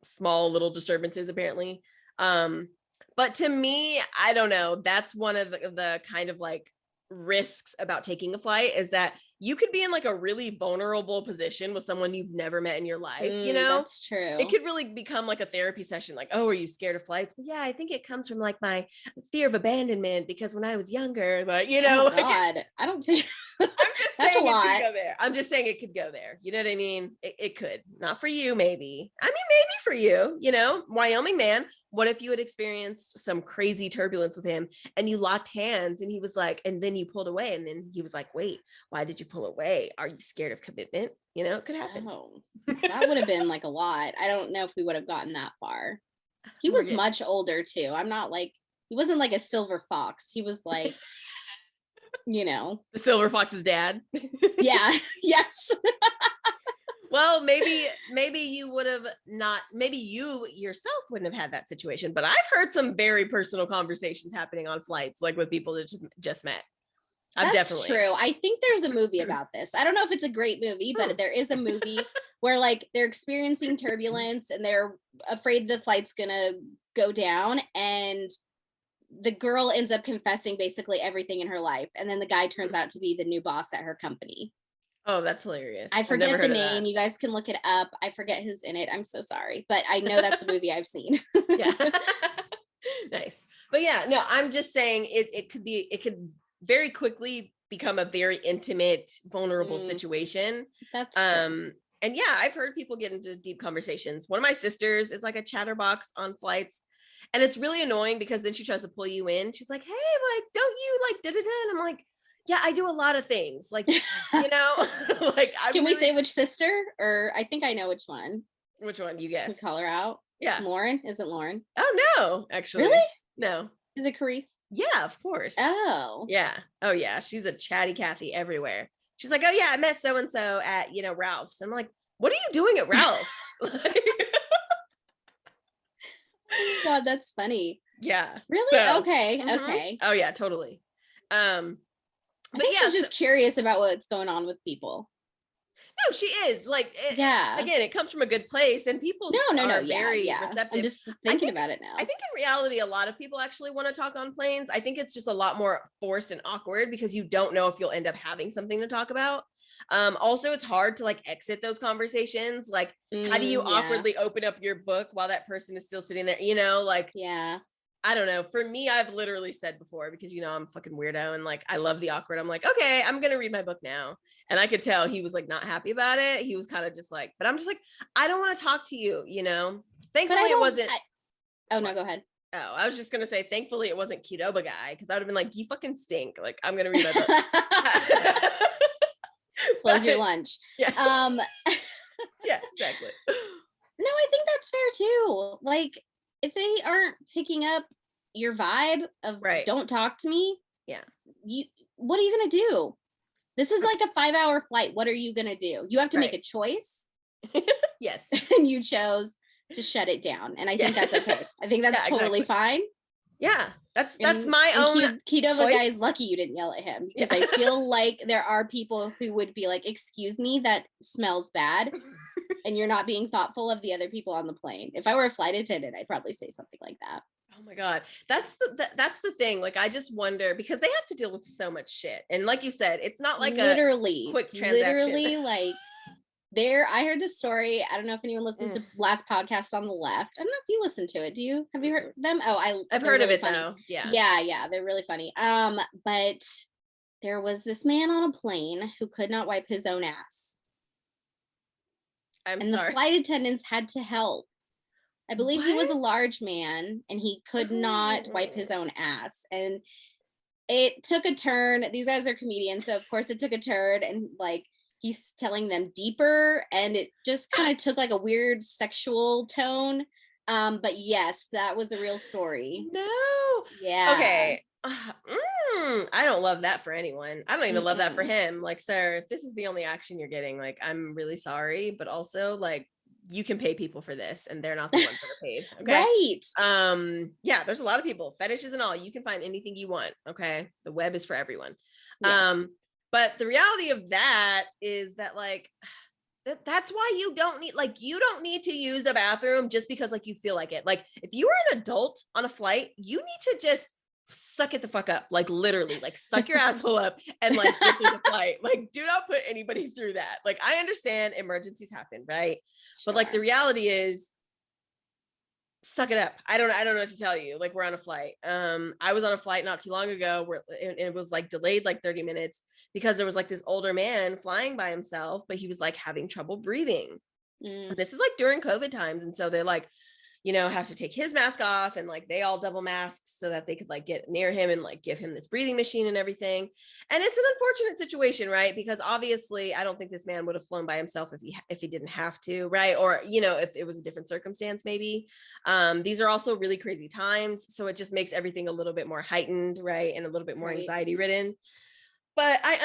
small little disturbances apparently. But to me, I don't know. That's one of the kind of like risks about taking a flight, is that you could be in like a really vulnerable position with someone you've never met in your life. That's true. It could really become like a therapy session. Like, oh, are you scared of flights? Well, yeah, I think it comes from like my fear of abandonment, because when I was younger, like, oh God, I don't think I'm just saying it could go there. I'm just saying it could go there. You know what I mean? It could. Not for you, maybe. I mean, maybe for you, Wyoming man. What if you had experienced some crazy turbulence with him and you locked hands and he was like, and then you pulled away, and then he was like, wait, why did you pull away? Are you scared of commitment? It could happen. Oh, that would have been like a lot. I don't know if we would have gotten that far. He was much older too. I'm not like, he wasn't like a silver fox. He was like, the silver fox's dad. Yeah. Yes. Well, maybe you would have not, maybe you yourself wouldn't have had that situation, but I've heard some very personal conversations happening on flights, like with people that just met. That's true. I think there's a movie about this. I don't know if it's a great movie, but there is a movie where like they're experiencing turbulence and they're afraid the flight's gonna go down, and the girl ends up confessing basically everything in her life, and then the guy turns out to be the new boss at her company. Oh, that's hilarious. I forget the name. You guys can look it up. I forget who's in it. I'm so sorry, but I know that's a movie I've seen. Yeah. Nice. But yeah, no, I'm just saying it could very quickly become a very intimate, vulnerable situation. That's true. And yeah, I've heard people get into deep conversations. One of my sisters is like a chatterbox on flights, and it's really annoying because then she tries to pull you in. She's like, hey, like, don't you like da-da-da? And I'm like, yeah, I do a lot of things, like, like, can we say which sister? Or I think I know which one. Which one? You guess. We call her out. Yeah. Lauren? Is it Lauren? Oh, no, actually. Really? No. Is it Carice? Yeah, of course. Oh. Yeah. Oh, yeah. She's a chatty Cathy everywhere. She's like, oh, yeah, I met so-and-so at, Ralph's. I'm like, what are you doing at Ralph's? God, that's funny. Yeah. Really? So, okay. Mm-hmm. Okay. Oh, yeah, totally. But yeah, she's just curious about what's going on with people. No, she is like, again, it comes from a good place, and people are very receptive. I'm just thinking about it now. I think in reality, a lot of people actually want to talk on planes. I think it's just a lot more forced and awkward because you don't know if you'll end up having something to talk about. Also, it's hard to like exit those conversations. Like, how do you awkwardly open up your book while that person is still sitting there? Yeah. I don't know. For me, I've literally said before, because, I'm a fucking weirdo and like, I love the awkward. I'm like, okay, I'm going to read my book now. And I could tell he was like, not happy about it. He was kind of just like, but I'm just like, I don't want to talk to you, Thankfully it wasn't. Oh, no, go ahead. Oh, I was just going to say, thankfully it wasn't Qdoba guy. Cause I would have been like, you fucking stink. Like, I'm going to read my book. Close your lunch. Yeah. Yeah, exactly. No, I think that's fair too. Like, if they aren't picking up your vibe of don't talk to me, what are you gonna do? This is like a 5-hour flight. What are you gonna do? You have to make a choice. Yes. And you chose to shut it down. And I think that's okay. I think that's totally fine. Yeah. That's my own Qdoba guy is lucky you didn't yell at him, because I feel like there are people who would be like, excuse me, that smells bad. And you're not being thoughtful of the other people on the plane. If I were a flight attendant, I'd probably say something like that. Oh my God. That's the thing. Like, I just wonder, because they have to deal with so much shit. And like you said, it's not like a quick transaction. Literally, like, I heard this story. I don't know if anyone listened to last podcast on the left. I don't know if you listened to it. Have you heard them? Oh, I've heard of it funny. though. Yeah. Yeah. They're really funny. But there was this man on a plane who could not wipe his own ass. I'm sorry. The flight attendants had to help. I believe he was a What? large man and he could not wipe his Oh. own ass. And it took a turn. These guys are comedians, so of course it took a turn, and like he's telling them deeper, and it just kind of took like a weird sexual tone. But yes, that was a real story. No. Yeah. Okay. I don't love that for anyone. I don't even love that for Mm-mm. him. Like, sir, if this is the only action you're getting, like, I'm really sorry, but also, like, you can pay people for this, and they're not the ones that are paid. Okay. Right. Yeah, there's a lot of people, fetishes and all. You can find anything you want. Okay. The web is for everyone. Yes. But the reality of that is that, like, that's why you don't need to use the bathroom just because like you feel like it. Like if you are an adult on a flight, you need to just suck it the fuck up. Like literally, like suck your asshole up and like get through the flight. Like do not put anybody through that. Like I understand emergencies happen, right? But like the Sure. reality is suck it up. I don't know what to tell you. Like we're on a flight. I was on a flight not too long ago where it was like delayed like 30 minutes because there was like this older man flying by himself, but he was like having trouble breathing. Mm. And this is like during COVID times. And so they're like, have to take his mask off and like they all double masked so that they could like get near him and like give him this breathing machine and everything. And it's an unfortunate situation, right? Because obviously I don't think this man would have flown by himself if he didn't have to, right? Or if it was a different circumstance maybe. These are also really crazy times, so it just makes everything a little bit more heightened, right? And a little bit more Right. anxiety ridden. But I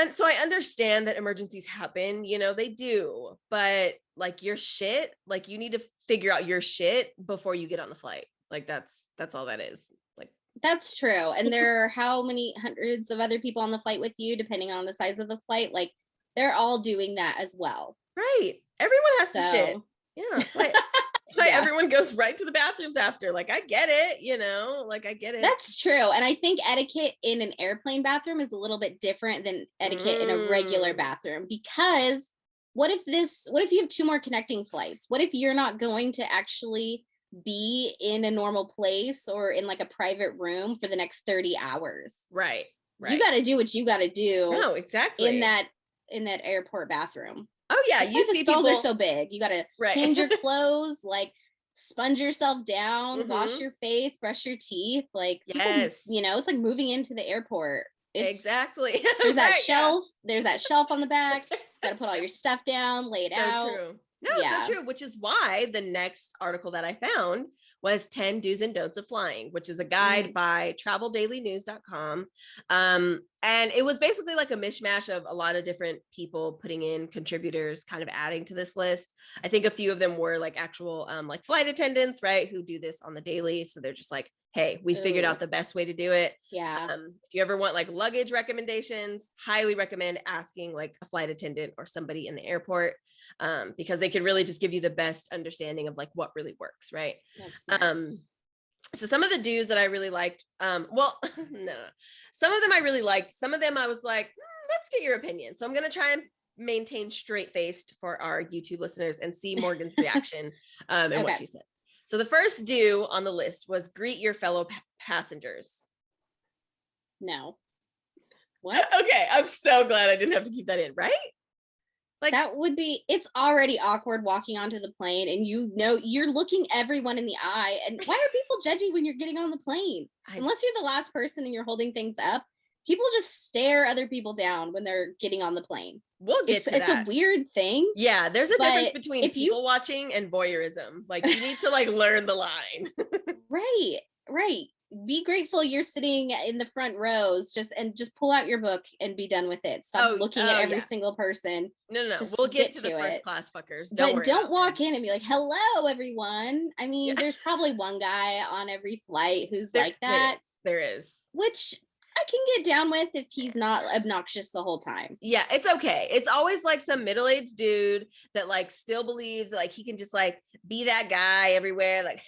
understand that emergencies happen, they do. But like your shit, like you need to figure out your shit before you get on the flight. Like that's all that is. Like That's true. And there are how many hundreds of other people on the flight with you, depending on the size of the flight? Like they're all doing that as well. right. Everyone has to shit. So Yeah. That's why yeah, everyone goes right to the bathrooms after. Like I get it, like I get it. that's true. And I think etiquette in an airplane bathroom is a little bit different than etiquette in a regular Mm, bathroom, because what if you have two more connecting flights? What if you're not going to actually be in a normal place or in like a private room for the next 30 hours? right. You Right. got to do what you got to do No, in exactly. that airport bathroom. Oh yeah, That's you why the see stalls are people. so big. You got to Right. change your clothes, like sponge yourself down, wash Hmm. your face, brush your teeth. Like people, Yes. it's like moving into the airport. It's Exactly. there's that Right. Yeah. shelf, there's that shelf on the back. There's Got that to put all shit. your stuff down, lay it So out. true. No, it's so Yeah. true, which is why the next article that I found was 10 do's and don'ts of flying, which is a guide Mm. by traveldailynews.com. And it was basically like a mishmash of a lot of different people putting in contributors, kind of adding to this list. I think a few of them were like actual like flight attendants, right, who do this on the daily. So they're just like, hey, we figured Ooh. out the best way to do it. Yeah. If you ever want like luggage recommendations, highly recommend asking like a flight attendant or somebody in the airport, because they can really just give you the best understanding of like what really works, right? That's smart. So some of the do's that I really liked, well, no, some of them I really liked. Some of them I was like, let's get your opinion. So I'm going to try and maintain straight faced for our YouTube listeners and see Morgan's reaction and what Okay. she says. So the first do on the list was greet your fellow passengers. No. What? Okay, I'm so glad I didn't have to keep that in, right? Like That would be, it's already awkward walking onto the plane and you're looking everyone in the eye. And why are people judging when you're getting on the plane? Unless you're the last person and you're holding things up, people just stare other people down when they're getting on the plane. We'll get to It's that. a weird thing. Yeah, there's a difference But between if you people watching and voyeurism. Like you need to like learn the line. right. Be grateful you're sitting in the front rows, just pull out your book and be done with it. Stop looking at every Yeah. single person. No. Just We'll get to the first it. class fuckers. But don't walk that. in and be like, hello, everyone. I mean, Yeah. there's probably one guy on every flight who's like that. There is. Which I can get down with if he's not obnoxious the whole time. Yeah, it's okay. It's always like some middle-aged dude that like still believes like he can just like be that guy everywhere. Like,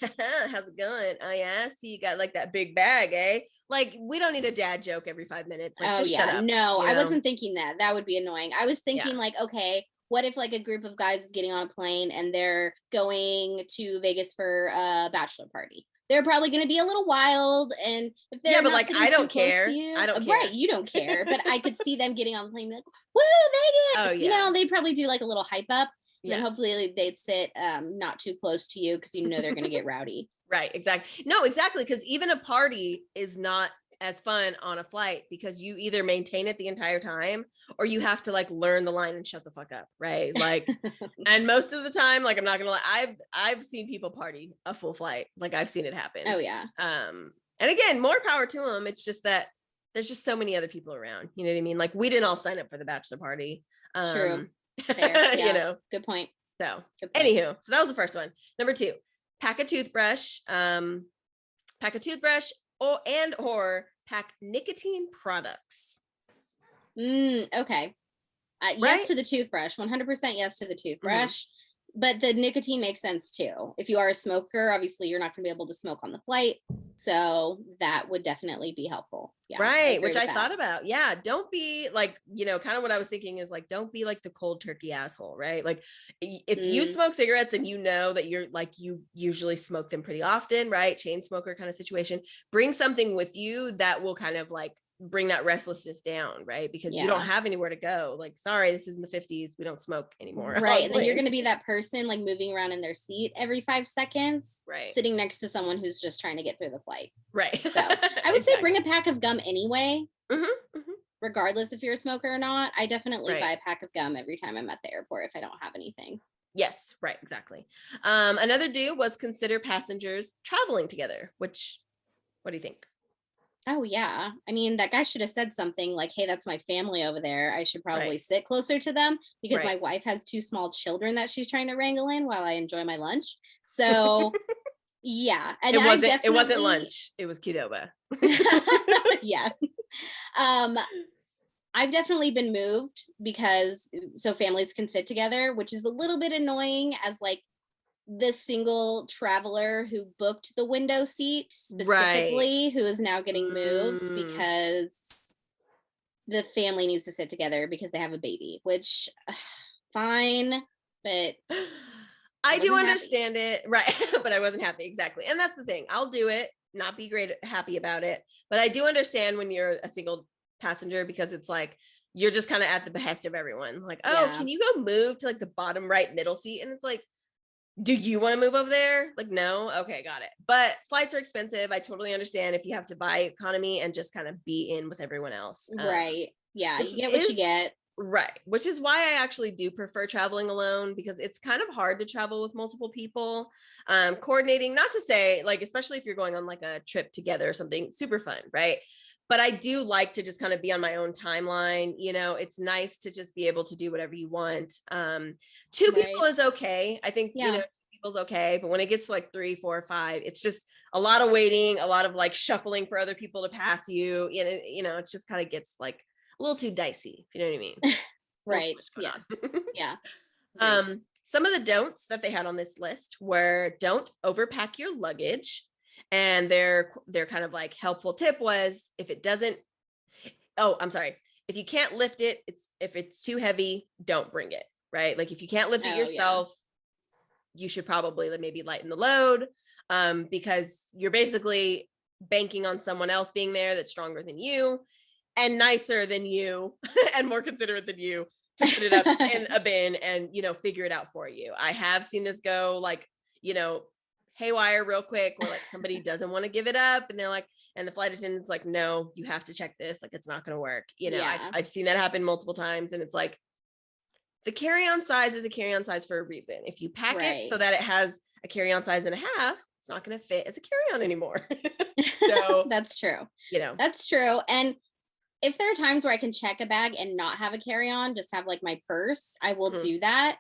how's it going? Oh yeah, see you got like that big bag, eh? Like, we don't need a dad joke every 5 minutes. Like, just shut up. No, I wasn't thinking that. That would be annoying. I was thinking like, okay, what if like a group of guys is getting on a plane and they're going to Vegas for a bachelor party? They're probably going to be a little wild, and if they're but not like I don't care. I don't care. Right, you don't care. But I could see them getting on the plane, like, "Woo, Vegas!" Oh yeah. They probably do like a little hype up. And then hopefully they'd sit not too close to you because you know they're going to get rowdy. Right, exactly. No, exactly, because even a party is not as fun on a flight because you either maintain it the entire time or you have to like learn the line and shut the fuck up, right? Like, and most of the time, like I'm not gonna lie, I've seen people party a full flight, like I've seen it happen. Oh yeah. And again, more power to them. It's just that there's just so many other people around. You know what I mean? Like we didn't all sign up for the bachelor party. True. Fair. Yeah. You know, good point. So, anywho, so that was the first one. Number 2, pack a toothbrush. Or pack nicotine products. Okay. Yes Right? to the toothbrush. 100% yes to the toothbrush. But the nicotine makes sense too. If you are a smoker, obviously you're not going to be able to smoke on the flight. So that would definitely be helpful. Yeah. Right. Which I thought about. Yeah. Don't be like, you know, kind of what I was thinking is like, don't be like the cold turkey asshole, right? Like if you smoke cigarettes and you know that you're like, you usually smoke them pretty often, right? Chain smoker kind of situation, bring something with you that will kind of like bring that restlessness down, right? Because you don't have anywhere to go. Like, sorry, this is in the 50s. We don't smoke anymore. Right. And then you're going to be that person like moving around in their seat every 5 seconds. Right. Sitting next to someone who's just trying to get through the flight. Right. So I would say bring a pack of gum anyway. Regardless if you're a smoker or not. I definitely buy a pack of gum every time I'm at the airport if I don't have anything. Yes, right, exactly. Another do was consider passengers traveling together, which, what do you think? Oh, yeah. I mean, that guy should have said something like, hey, that's my family over there. I should probably sit closer to them because my wife has 2 small children that she's trying to wrangle in while I enjoy my lunch. So, yeah. And it wasn't lunch. It was Qdoba. Yeah. I've definitely been moved because so families can sit together, which is a little bit annoying as like the single traveler who booked the window seat specifically, who is now getting moved because the family needs to sit together because they have a baby, which fine, but I do understand it, right? But I wasn't happy, exactly. And that's the thing. I'll do it, not be happy about it, but I do understand when you're a single passenger because it's like you're just kind of at the behest of everyone. Like, oh, can you go move to like the bottom right middle seat? And it's like, do you want to move over there? Like, no. Okay, got it. But flights are expensive. I totally understand if you have to buy economy and just kind of be in with everyone else. Right. Yeah. You get what you get. Right. Which is why I actually do prefer traveling alone because it's kind of hard to travel with multiple people. Coordinating, not to say like, especially if you're going on like a trip together or something, super fun. Right. But I do like to just kind of be on my own timeline. You know, it's nice to just be able to do whatever you want. 2 people is okay. I think, you know, 2 people's okay. But when it gets to like 3, 4, 5, it's just a lot of waiting, a lot of like shuffling for other people to pass you. You know, it just kind of gets like a little too dicey, if you know what I mean. Right. Yeah. Yeah. Some of the don'ts that they had on this list were don't overpack your luggage. And their kind of like helpful tip was if you can't lift it, if it's too heavy, don't bring it, right? Like if you can't lift it yourself, you should probably maybe lighten the load because you're basically banking on someone else being there that's stronger than you and nicer than you and more considerate than you to put it up in a bin and, you know, figure it out for you. I have seen this go like, you know, haywire real quick, or like somebody doesn't want to give it up and they're like, and the flight attendant's like, no, you have to check this. Like, it's not going to work. You know, I've seen that happen multiple times. And it's like, the carry-on size is a carry-on size for a reason. If you pack it so that it has a carry-on size and a half, it's not going to fit as a carry-on anymore. So that's true. You know, that's true. And if there are times where I can check a bag and not have a carry-on, just have like my purse, I will do that.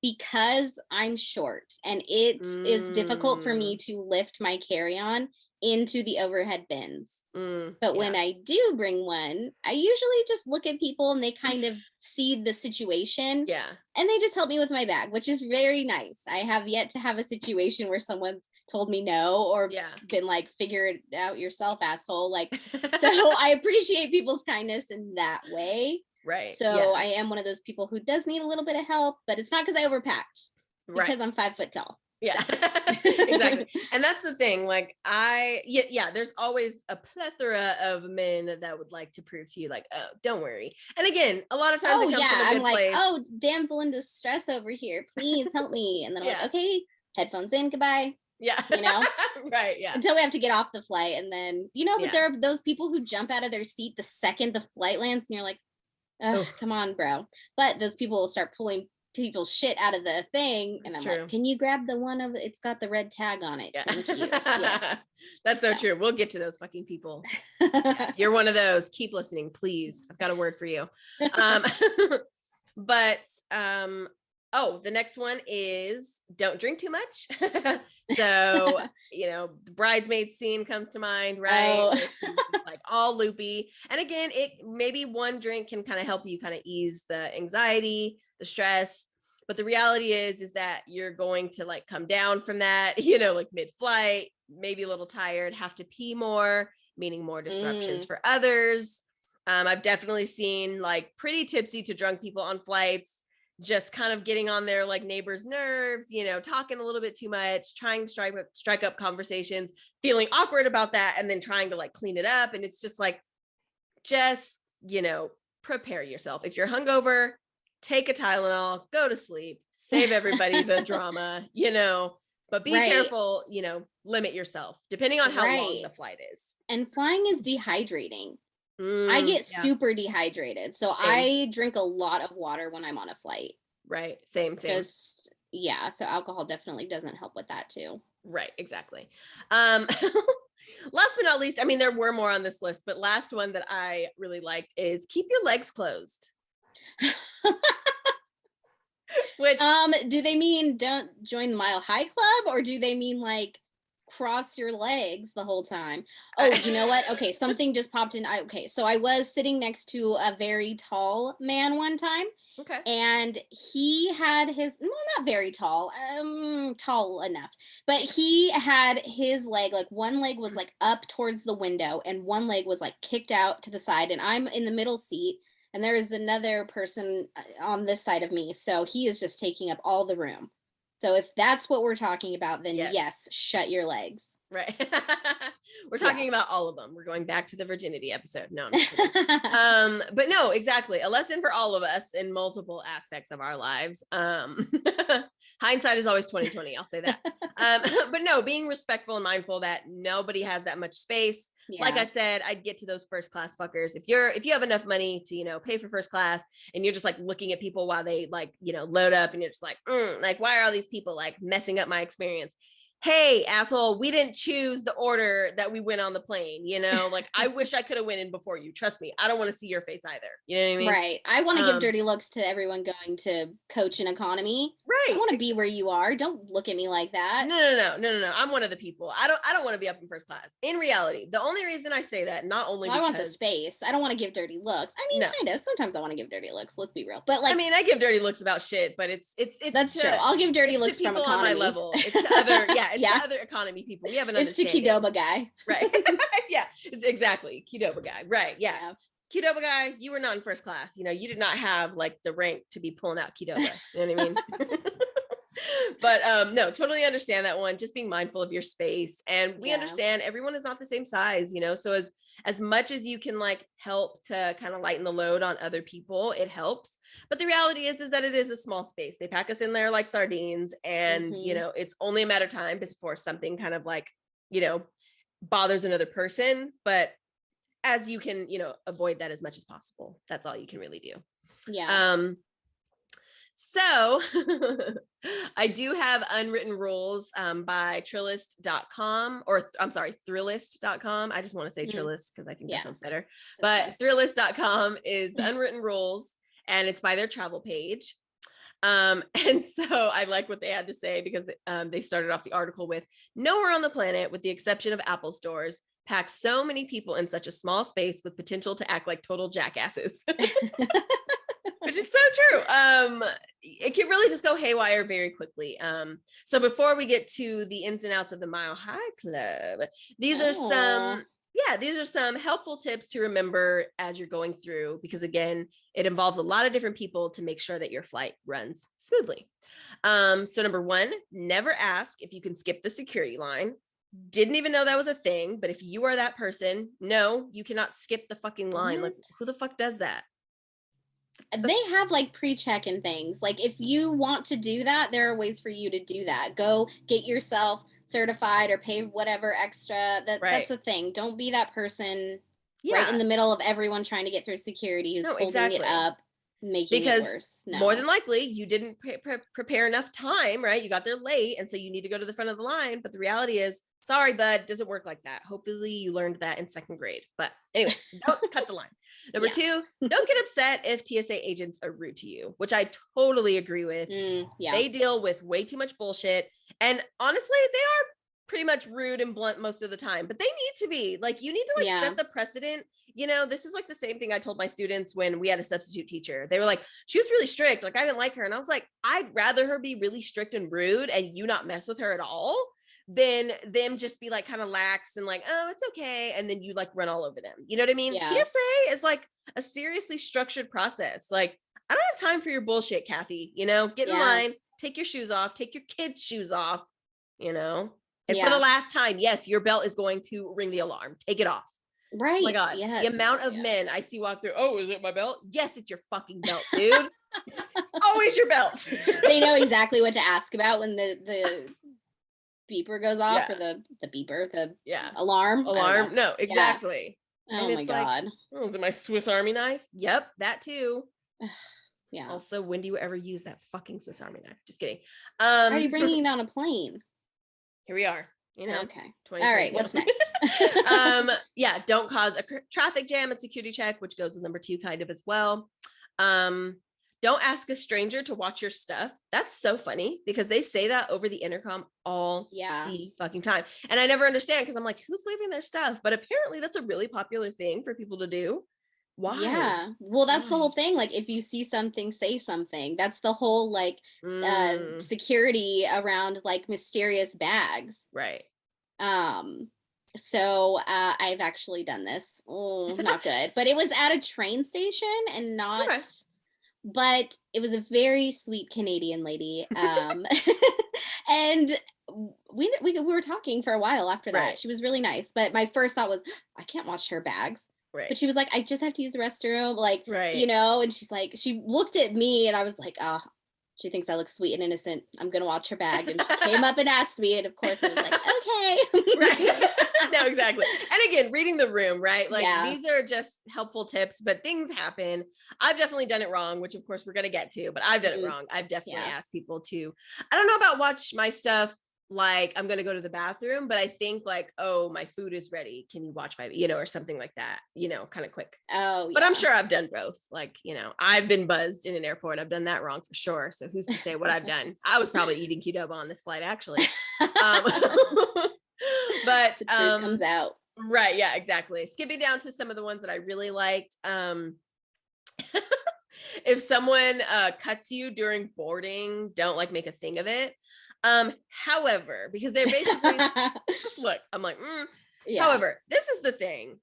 Because I'm short and it is difficult for me to lift my carry-on into the overhead bins. But when I do bring one, I usually just look at people and they kind of see the situation. Yeah. And they just help me with my bag, which is very nice. I have yet to have a situation where someone's told me no or been like, figure it out yourself, asshole. Like, so I appreciate people's kindness in that way. Right. So I am one of those people who does need a little bit of help, but it's not because I overpacked. Because I'm 5 foot tall. Yeah, So. exactly. And that's the thing. Like there's always a plethora of men that would like to prove to you, like, oh, don't worry. And again, a lot of times Oh it comes from yeah, a I'm good like, place. oh, damsel in distress over here, please help me. And then I'm like, okay, headphones in, goodbye. Yeah. Right. Yeah. Until we have to get off the flight. And then, but there are those people who jump out of their seat the second the flight lands, and you're like, come on, bro. But those people will start pulling people's shit out of the thing. That's and I'm true. like, can you grab the one of it's got the red tag on it? Yeah. Thank you. Yes. That's so true. We'll get to those fucking people. Yeah, you're one of those. Keep listening, please. I've got a word for you. But the next one is don't drink too much. So, the bridesmaid scene comes to mind, right? Oh. Where she's like all loopy. And again, it maybe one drink can kind of help you kind of ease the anxiety, the stress. But the reality is that you're going to like come down from that, like mid-flight, maybe a little tired, have to pee more, meaning more disruptions for others. I've definitely seen like pretty tipsy to drunk people on flights, just kind of getting on their like neighbors' nerves, talking a little bit too much, trying to strike up conversations, feeling awkward about that, and then trying to like clean it up. And it's just like, prepare yourself. If you're hungover, take a Tylenol, go to sleep, save everybody the drama, but be careful, limit yourself depending on how long the flight is. And flying is dehydrating. I get super dehydrated. So I drink a lot of water when I'm on a flight. Right. Same. So alcohol definitely doesn't help with that too. Right. Exactly. Last but not least, I mean, there were more on this list, but last one that I really liked is keep your legs closed. Which do they mean don't join the Mile High Club, or do they mean like cross your legs the whole time? Oh, you know what? Okay, something just popped in. So I was sitting next to a very tall man one time. Okay. And he had not very tall, tall enough, but he had his leg, like one leg was like up towards the window and one leg was like kicked out to the side, and I'm in the middle seat. And there is another person on this side of me. So he is just taking up all the room. So if that's what we're talking about, then yes shut your legs. Right. We're talking about all of them. We're going back to the virginity episode. No, but no, exactly. A lesson for all of us in multiple aspects of our lives. Hindsight is always 2020. I'll say that. But no, being respectful and mindful that nobody has that much space. Yeah. Like I said, I'd get to those first class fuckers. If you have enough money to, pay for first class, and you're just like looking at people while they like, load up, and you're just like, why are all these people like messing up my experience? Hey, asshole, we didn't choose the order that we went on the plane, like I wish I could have went in before you. Trust me, I don't want to see your face either. You know what I mean? Right. I want to give dirty looks to everyone going to coach in economy. Right. I want to be where you are. Don't look at me like that. No. I'm one of the people. I don't want to be up in first class. In reality, the only reason I say that, not only because I want the space. I don't want to give dirty looks. I mean, kind of. Sometimes I want to give dirty looks. Let's be real. But like, I mean, I give dirty looks about shit, but it's that's true. I'll give dirty looks to from people economy. On my level. It's to other, it's to other economy people. We have an understanding. It's to Qdoba guy. Right. Yeah, it's exactly Qdoba guy. Right. Yeah. Qdoba guy, you were not in first class. You did not have like the rank to be pulling out Qdoba. You know what I mean? But no, totally understand that one. Just being mindful of your space. And we understand everyone is not the same size, so as much as you can like help to kind of lighten the load on other people, it helps. But the reality is that it is a small space. They pack us in there like sardines, and it's only a matter of time before something kind of like, bothers another person. But as you can, avoid that as much as possible. That's all you can really do. Yeah. So I do have unwritten rules by Thrillist.com, or I'm sorry, Thrillist.com. I just want to say Thrillist because I think that sounds better. But Thrillist.com is the unwritten rules, and it's by their travel page. And so I like what they had to say, because they started off the article with, nowhere on the planet, with the exception of Apple stores, packs so many people in such a small space with potential to act like total jackasses. Which is so true. It can really just go haywire very quickly. So before we get to the ins and outs of the Mile High Club, these are some yeah, these are some helpful tips to remember as you're going through, because again, it involves a lot of different people to make sure that your flight runs smoothly. So number one, never ask if you can skip the security line. Didn't even know that was a thing, but if you are that person, no, you cannot skip the fucking line. Like, What? who the fuck does that? They have like pre-check and things. Like if you want to do that, there are ways for you to do that. Go get yourself certified or pay whatever extra. Right. That's a thing. Don't be that person right in Yeah. the middle of everyone trying to get through security who's No, holding it exactly. up, making it Because worse. more No. than likely you didn't prepare enough time, right? You got there late, and so you need to go to the front of the line. But the reality is, sorry, bud, doesn't work like that. Hopefully you learned that in second grade. But anyway, so don't cut the line. Number Yeah. two, don't get upset if TSA agents are rude to you, which I totally agree with. Yeah. They deal with way too much bullshit. And honestly, they are pretty much rude and blunt most of the time, but they need to be. Like, you need to like Yeah. set the precedent. You know, this is like the same thing I told my students when we had a substitute teacher. They were like, she was really strict. Like, I didn't like her. And I was like, I'd rather her be really strict and rude and you not mess with her at all than them just be like kind of lax and like, oh, it's okay. And then you like run all over them. You know what I mean? Yeah. TSA is like a seriously structured process. Like, I don't have time for your bullshit, Kathy. You know, get in line, take your shoes off, take your kids' shoes off, you know. And for the last time, yes, your belt is going to ring the alarm. Take it off. Right. Oh my God. Yes. The amount of men I see walk through. Oh, is it my belt? Yes, it's your fucking belt, dude. Always your belt. They know exactly what to ask about when the beeper goes off, or the beeper, the alarm. No, exactly. Oh my God. Like, oh, is it my Swiss Army knife? Yep, that too. Yeah. Also, when do you ever use that fucking Swiss Army knife? Just kidding. Why are you bringing it on a plane? Here we are. You know. Okay. All right. What's next? Yeah. Don't cause a traffic jam at security check, which goes with number two kind of as well. Don't ask a stranger to watch your stuff. That's so funny because they say that over the intercom all the fucking time. And I never understand because I'm like, who's leaving their stuff? But apparently that's a really popular thing for people to do. Why? Yeah. Well, that's the whole thing. Like if you see something, say something. That's the whole like security around like mysterious bags. Right. So I've actually done this. Oh, not good. But it was at a train station and not but it was a very sweet Canadian lady. And we were talking for a while after that. She was really nice. But my first thought was, I can't watch her bags. Right. But she was like, I just have to use the restroom. Like, you know, and she's like, she looked at me and I was like, oh, she thinks I look sweet and innocent. I'm going to watch her bag. And she came up and asked me. And of course I was like, okay. Right. No, exactly. And again, reading the room, right? Like these are just helpful tips, but things happen. I've definitely done it wrong, which of course we're going to get to, but I've done it wrong. I've definitely asked people to, I don't know about watch my stuff. Like I'm going to go to the bathroom, but I think like, oh, my food is ready. Can you watch my, you know, or something like that, you know, kind of quick. Oh, yeah. But I'm sure I've done both. Like, you know, I've been buzzed in an airport. I've done that wrong for sure. So who's to say what I've done? I was probably eating Qdoba on this flight actually. But the truth comes out. Right. Yeah, exactly. Skipping down to some of the ones that I really liked. If someone cuts you during boarding, don't like make a thing of it. However, because they're basically look, I'm like, however, this is the thing.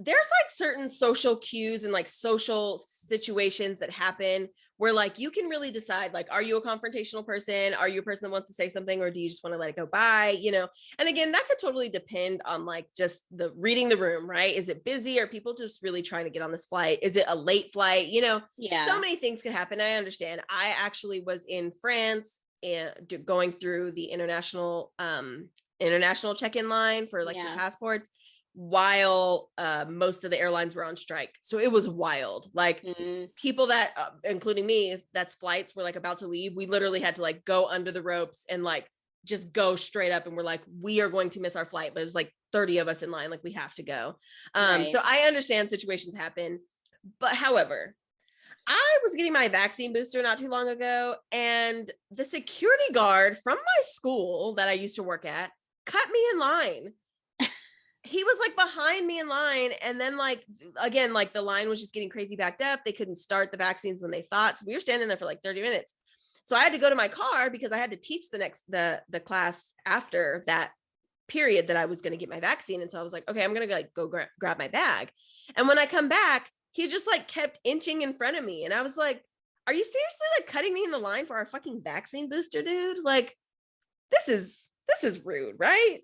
There's like certain social cues and like social situations that happen where like you can really decide, like, are you a confrontational person? Are you a person that wants to say something, or do you just want to let it go by? You know, and again, that could totally depend on like just the reading the room, right? Is it busy? Are people just really trying to get on this flight? Is it a late flight? You know, so many things could happen. I understand. I actually was in France and going through the international check-in line for like your passports while most of the airlines were on strike. So it was wild. Like people that including me, that's flights were like about to leave, we literally had to like go under the ropes and like just go straight up, and we're like, we are going to miss our flight. But there's like 30 of us in line, like we have to go. So I understand situations happen, but however, I was getting my vaccine booster not too long ago, and the security guard from my school that I used to work at cut me in line. He was like behind me in line, and then like again, like the line was just getting crazy backed up. They couldn't start the vaccines when they thought. So we were standing there for like 30 minutes. So I had to go to my car because I had to teach the class after that period that I was going to get my vaccine. And so I was like, okay, I'm going to like go grab my bag. And when I come back, he just like kept inching in front of me. And I was like, are you seriously like cutting me in the line for our fucking vaccine booster, dude? Like, this is rude, right?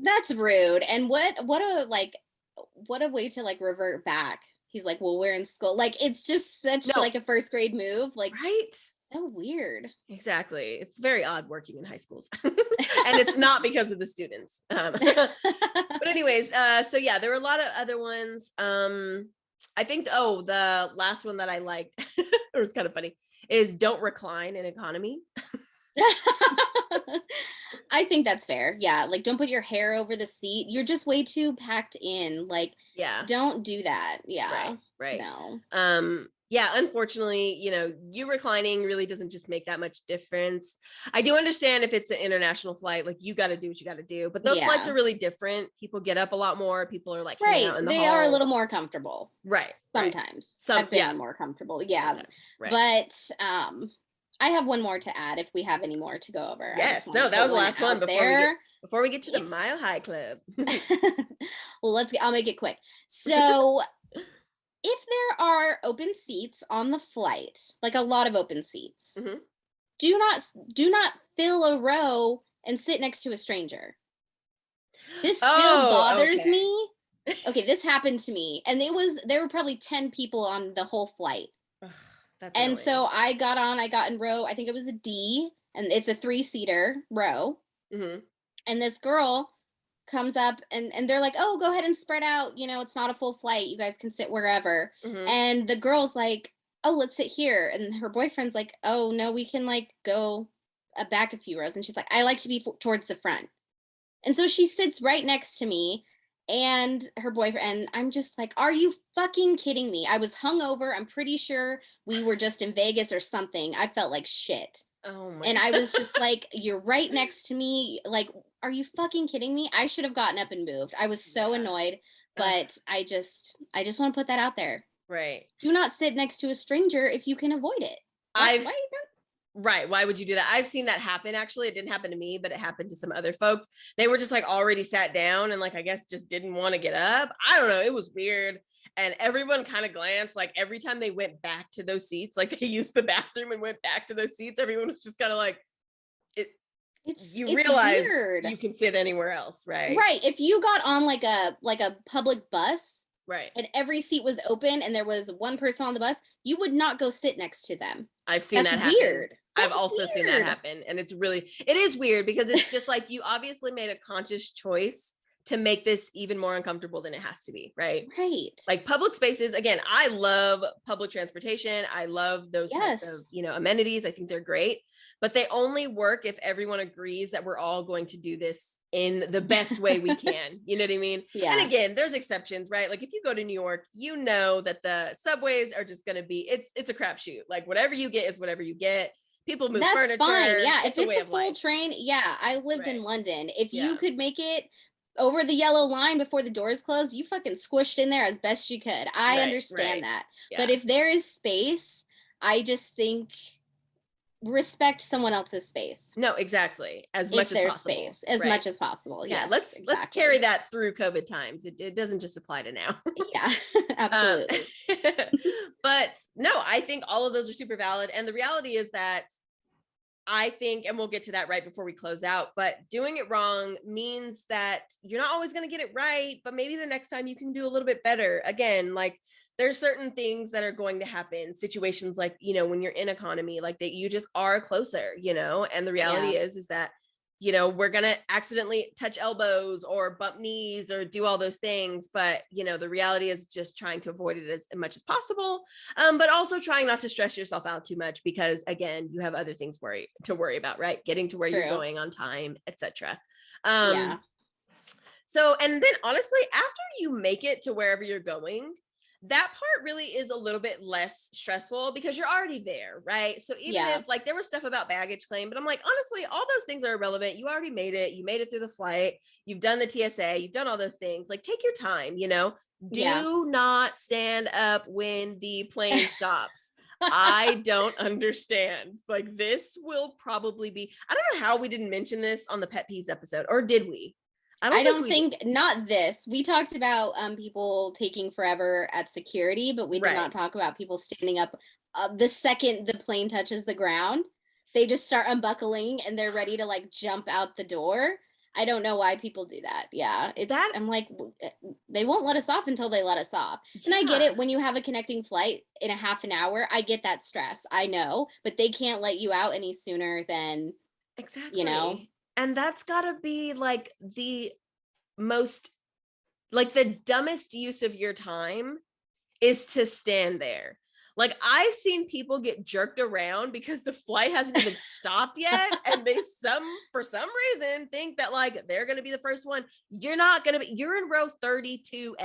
That's rude. And what a way to like revert back. He's like, well, we're in school. Like, it's just such like a first grade move. Like, right? So weird. Exactly. It's very odd working in high schools. And it's not because of the students. But anyways, so yeah, there were a lot of other ones. I think, the last one that I liked, it was kind of funny, is don't recline in economy. I think that's fair. Yeah. Like, don't put your hair over the seat. You're just way too packed in. Like, yeah, don't do that. Yeah. Right. No. Yeah, unfortunately, you reclining really doesn't just make that much difference. I do understand if it's an international flight, like you got to do what you got to do, but those flights are really different. People get up a lot more. People are like hanging out in the halls. They are a little more comfortable. Right. Sometimes. I've been more comfortable. Yeah. Right. But I have one more to add if we have any more to go over. Yes. No, that was the last one before we get to the Mile High Club. Well, I'll make it quick. So if there are open seats on the flight, like a lot of open seats, mm-hmm. do not fill a row and sit next to a stranger. This still bothers me. Okay, this happened to me, and there were probably 10 people on the whole flight. That's and annoying. So I got in row, I think it was a D, and it's a 3-seater row. Mm-hmm. And this girl comes up and they're like, oh, go ahead and spread out. It's not a full flight. You guys can sit wherever. Mm-hmm. And the girl's like, oh, let's sit here. And her boyfriend's like, oh, no, we can like go back a few rows. And she's like, I like to be towards the front. And so she sits right next to me and her boyfriend. And I'm just like, are you fucking kidding me? I was hungover. I'm pretty sure we were just in Vegas or something. I felt like shit. Oh my and I was just like, you're right next to me. Like, are you fucking kidding me? I should have gotten up and moved. I was so annoyed, but I just want to put that out there. Right. Do not sit next to a stranger if you can avoid it. Right. Why would you do that? I've seen that happen. Actually, it didn't happen to me, but it happened to some other folks. They were just like already sat down and like, I guess just didn't want to get up. I don't know. It was weird. And everyone kind of glanced, like every time they went back to those seats, like they used the bathroom and went back to those seats, everyone was just kind of like, it's realize weird. You can sit anywhere else, right? Right. If you got on like a public bus, right, and every seat was open and there was one person on the bus, you would not go sit next to them. I've seen that happen. Weird. I've also seen that happen. And it is weird because it's just like, you obviously made a conscious choice to make this even more uncomfortable than it has to be, right? Right. Like public spaces, again, I love public transportation. I love those types of, amenities. I think they're great, but they only work if everyone agrees that we're all going to do this in the best way we can. You know what I mean? Yeah. And again, there's exceptions, right? Like if you go to New York, you know that the subways are just going to be, it's a crapshoot. Like whatever you get is whatever you get. People move furniture. That's fine. Yeah. If it's a full train, I lived in London. If you could make it over the yellow line before the doors closed, you fucking squished in there as best you could. I understand that. Yeah. But if there is space, I just think respect someone else's space. No, exactly. As much as possible. Space, as much as possible. Yeah. Let's carry that through COVID times. It doesn't just apply to now. Yeah, absolutely. But no, I think all of those are super valid. And the reality is that I think, and we'll get to that right before we close out, but doing it wrong means that you're not always going to get it right, but maybe the next time you can do a little bit better. Again, like there's certain things that are going to happen, situations like, when you're in economy, like that you just are closer, and the reality is that, we're going to accidentally touch elbows or bump knees or do all those things. But, the reality is just trying to avoid it as much as possible. But also trying not to stress yourself out too much because again, you have other things to worry about, right? Getting to where you're going on time, etc. So, and then honestly, after you make it to wherever you're going, that part really is a little bit less stressful because you're already there, right? So even if like there was stuff about baggage claim, but I'm like, honestly, all those things are irrelevant. You already made it. You made it through the flight. You've done the TSA. You've done all those things. Like take your time, do not stand up when the plane stops. I don't understand. Like this will probably be, I don't know how we didn't mention this on the pet peeves episode, or did we? I don't think not this. We talked about people taking forever at security, but we did not talk about people standing up the second the plane touches the ground. They just start unbuckling and they're ready to like jump out the door. I don't know why people do that. Yeah. I'm like, they won't let us off until they let us off. And I get it. When you have a connecting flight in a half an hour, I get that stress. I know, but they can't let you out any sooner than, you know. And that's gotta be like the most, like the dumbest use of your time is to stand there. Like I've seen people get jerked around because the flight hasn't even stopped yet. And they for some reason think that like they're going to be the first one. You're not going to be, you're in row 32F.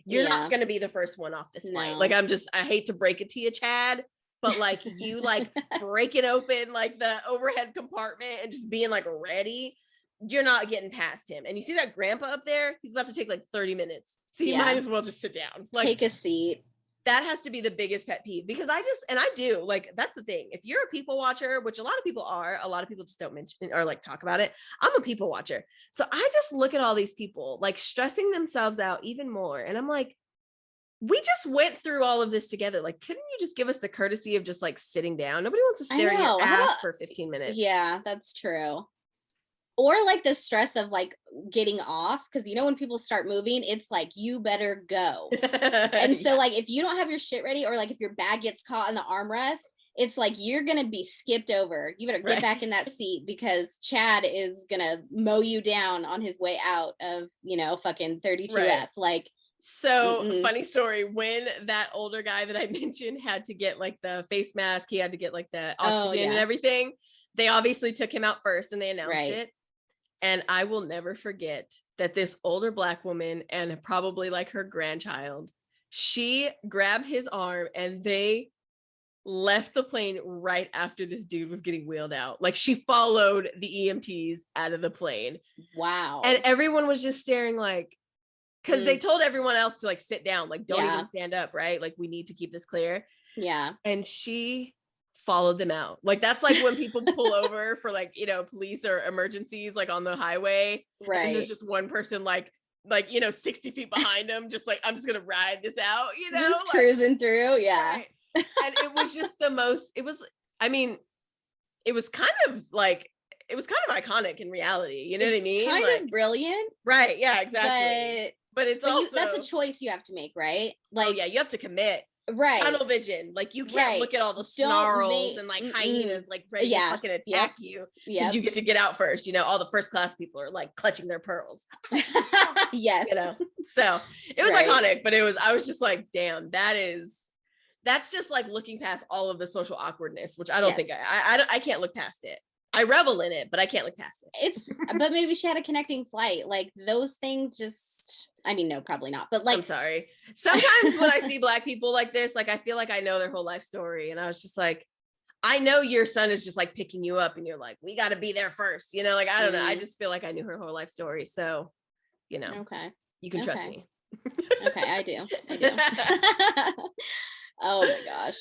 You're not going to be the first one off this flight. Like I hate to break it to you, Chad, but like you like breaking open like the overhead compartment and just being like ready. You're not getting past him. And you see that grandpa up there? He's about to take like 30 minutes. So you might as well just sit down. Like, take a seat. That has to be the biggest pet peeve because I do like, that's the thing. If you're a people watcher, which a lot of people are, a lot of people just don't mention or like talk about it. I'm a people watcher. So I just look at all these people like stressing themselves out even more. And I'm like, we just went through all of this together. Like, couldn't you just give us the courtesy of just like sitting down? Nobody wants to stare at your ass for 15 minutes. Yeah, that's true. Or like the stress of like getting off, because you know when people start moving, it's like you better go. And so like if you don't have your shit ready, or like if your bag gets caught in the armrest, it's like you're gonna be skipped over. You better get back in that seat because Chad is gonna mow you down on his way out of, you know, fucking 32F. Like, so funny story, when that older guy that I mentioned had to get like the face mask, he had to get like the oxygen and everything. They obviously took him out first and they announced it. And I will never forget that this older Black woman and probably like her grandchild, she grabbed his arm and they left the plane right after this dude was getting wheeled out. Like she followed the EMTs out of the plane. Wow. And everyone was just staring like, because they told everyone else to like sit down, like don't even stand up, right? Like we need to keep this clear. Yeah. And she followed them out. Like that's like when people pull over for like, you know, police or emergencies like on the highway. Right. And there's just one person like, you know, 60 feet behind them, just like, I'm just gonna ride this out, you know, just like, cruising through. Yeah. Right. And it was just the most, it was kind of iconic in reality. You know what I mean? Kind of brilliant. Right. Yeah, exactly. But it's also, that's a choice you have to make, right? Like, you have to commit. Right. Tunnel vision. Like you can't look at all the snarls and like hyenas like ready to fucking attack you because you get to get out first. You know, all the first class people are like clutching their pearls. Yes. You know, so it was iconic, but I was just like, damn, that's just like looking past all of the social awkwardness, which I don't think I can't look past it. I revel in it, but I can't look past it. But maybe she had a connecting flight. Like those things just, I mean, no, probably not. But like, I'm sorry. Sometimes when I see Black people like this, like I feel like I know their whole life story. And I was just like, I know your son is just like picking you up and you're like, we got to be there first. You know, like, I don't know. I just feel like I knew her whole life story. So, you know, you can trust me. Okay. I do. Oh my gosh.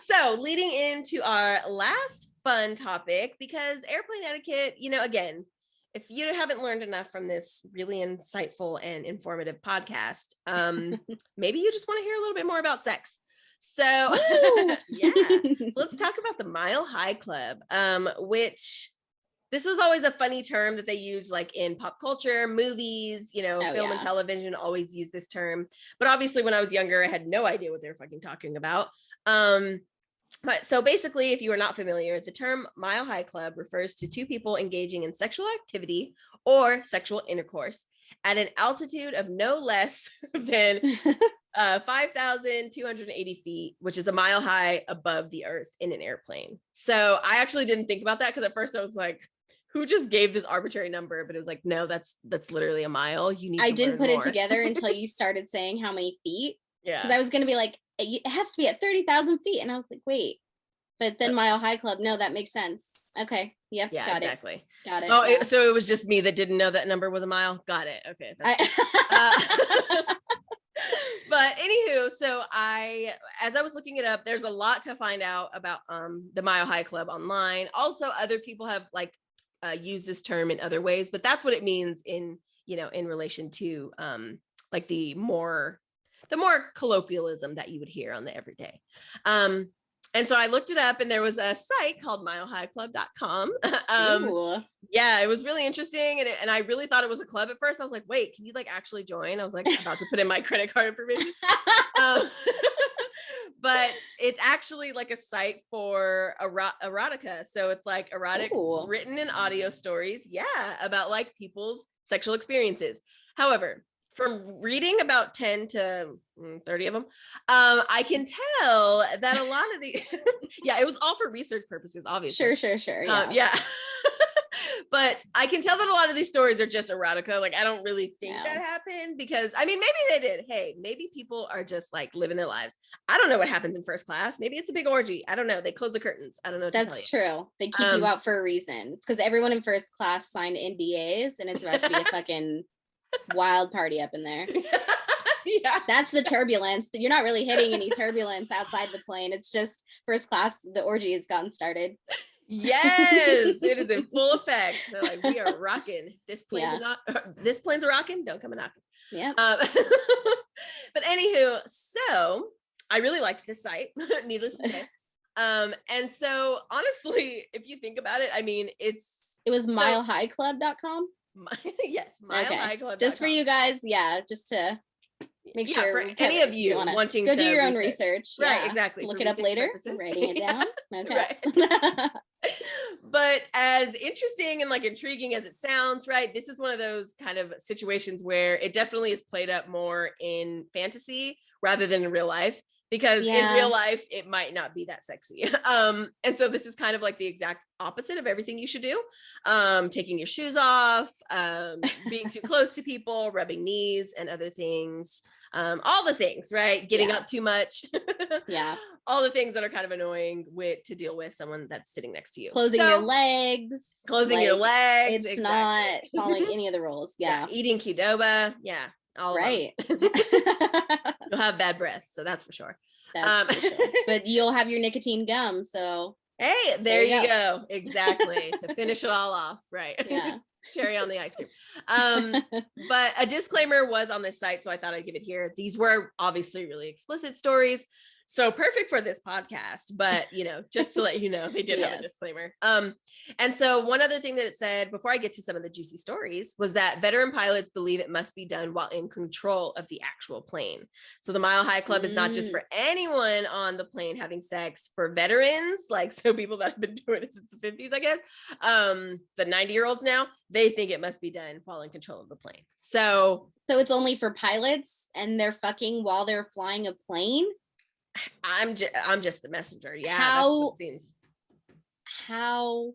So leading into our last fun topic, because airplane etiquette, you know, again, if you haven't learned enough from this really insightful and informative podcast, maybe you just want to hear a little bit more about sex. So so let's talk about the Mile High Club, which this was always a funny term that they use like in pop culture, movies, you know, film and television always use this term. But obviously when I was younger, I had no idea what they were fucking talking about. But so basically, if you are not familiar, the term Mile High Club refers to two people engaging in sexual activity or sexual intercourse at an altitude of no less than 5,280 feet, which is a mile high above the earth in an airplane. So I actually didn't think about that because at first I was like, who just gave this arbitrary number? But it was like, no, that's literally a mile. You need. I didn't put it together until you started saying how many feet. Yeah, because I was going to be like, it has to be at 30,000 feet, and I was like, wait. But then Mile High Club, no, that makes sense. Okay, yeah, got exactly. Got it. Oh, so it was just me that didn't know that number was a mile. Got it. Okay. But anywho, so as I was looking it up, there's a lot to find out about the Mile High Club online. Also, other people have like used this term in other ways, but that's what it means in in relation to like the more colloquialism that you would hear on the everyday. And so I looked it up, and there was a site called milehighclub.com. Yeah, it was really interesting. And I really thought it was a club at first. I was like, wait, can you like actually join? I was like about to put in my credit card information. But it's actually like a site for erotica. So it's like erotic written and audio stories. Yeah, about like people's sexual experiences. However, from reading about 10 to 30 of them, I can tell that a lot of the, yeah, it was all for research purposes, obviously. Sure. Yeah. But I can tell that a lot of these stories are just erotica. Like, I don't really think that happened, because I mean, maybe they did. Hey, maybe people are just like living their lives. I don't know what happens in first class. Maybe it's a big orgy. I don't know. They close the curtains. I don't know what to tell you. That's true. They keep you out for a reason. It's because everyone in first class signed NDAs, and it's about to be a fucking wild party up in there. Yeah, that's the turbulence. You're not really hitting any turbulence outside the plane. It's just first class. The orgy has gotten started. Yes, it is in full effect. They're like, we are rocking. This plane's a rocking. Don't come a knocking. Yeah. But anywho, so I really liked this site, needless to say. And so honestly, if you think about it, I mean, it was milehighclub.com. Yes, milehighclub.com. Just for you guys, just to make sure for any of you wanting go to do your own research. Right, exactly. Look it up later. Purposes. Writing it down. Okay. Right. But as interesting and like intriguing as it sounds, right, this is one of those kind of situations where it definitely is played up more in fantasy rather than in real life, because in real life it might not be that sexy. And so this is kind of like the exact opposite of everything you should do. Taking your shoes off, being too close to people, rubbing knees and other things. All the things, right? Getting up too much. All the things that are kind of annoying to deal with someone that's sitting next to you. Closing your legs. It's exactly. Not following any of the rules. Yeah. Eating Qdoba. Yeah. All right. You'll have bad breath, so that's for sure. For sure. But you'll have your nicotine gum, so hey, there you go. Exactly. To finish it all off. Right. Yeah. Cherry on the ice cream. But a disclaimer was on this site, so I thought I'd give it here. These were obviously really explicit stories, so perfect for this podcast, but just to let you know, they did have a disclaimer. And so one other thing that it said before I get to some of the juicy stories was that veteran pilots believe it must be done while in control of the actual plane. So the Mile High Club is not just for anyone on the plane having sex. For veterans, like, so people that have been doing it since the 50s, I guess, the 90-year-olds now, they think it must be done while in control of the plane. So it's only for pilots, and they're fucking while they're flying a plane? I'm just the messenger. Yeah. How? That's what it seems. How?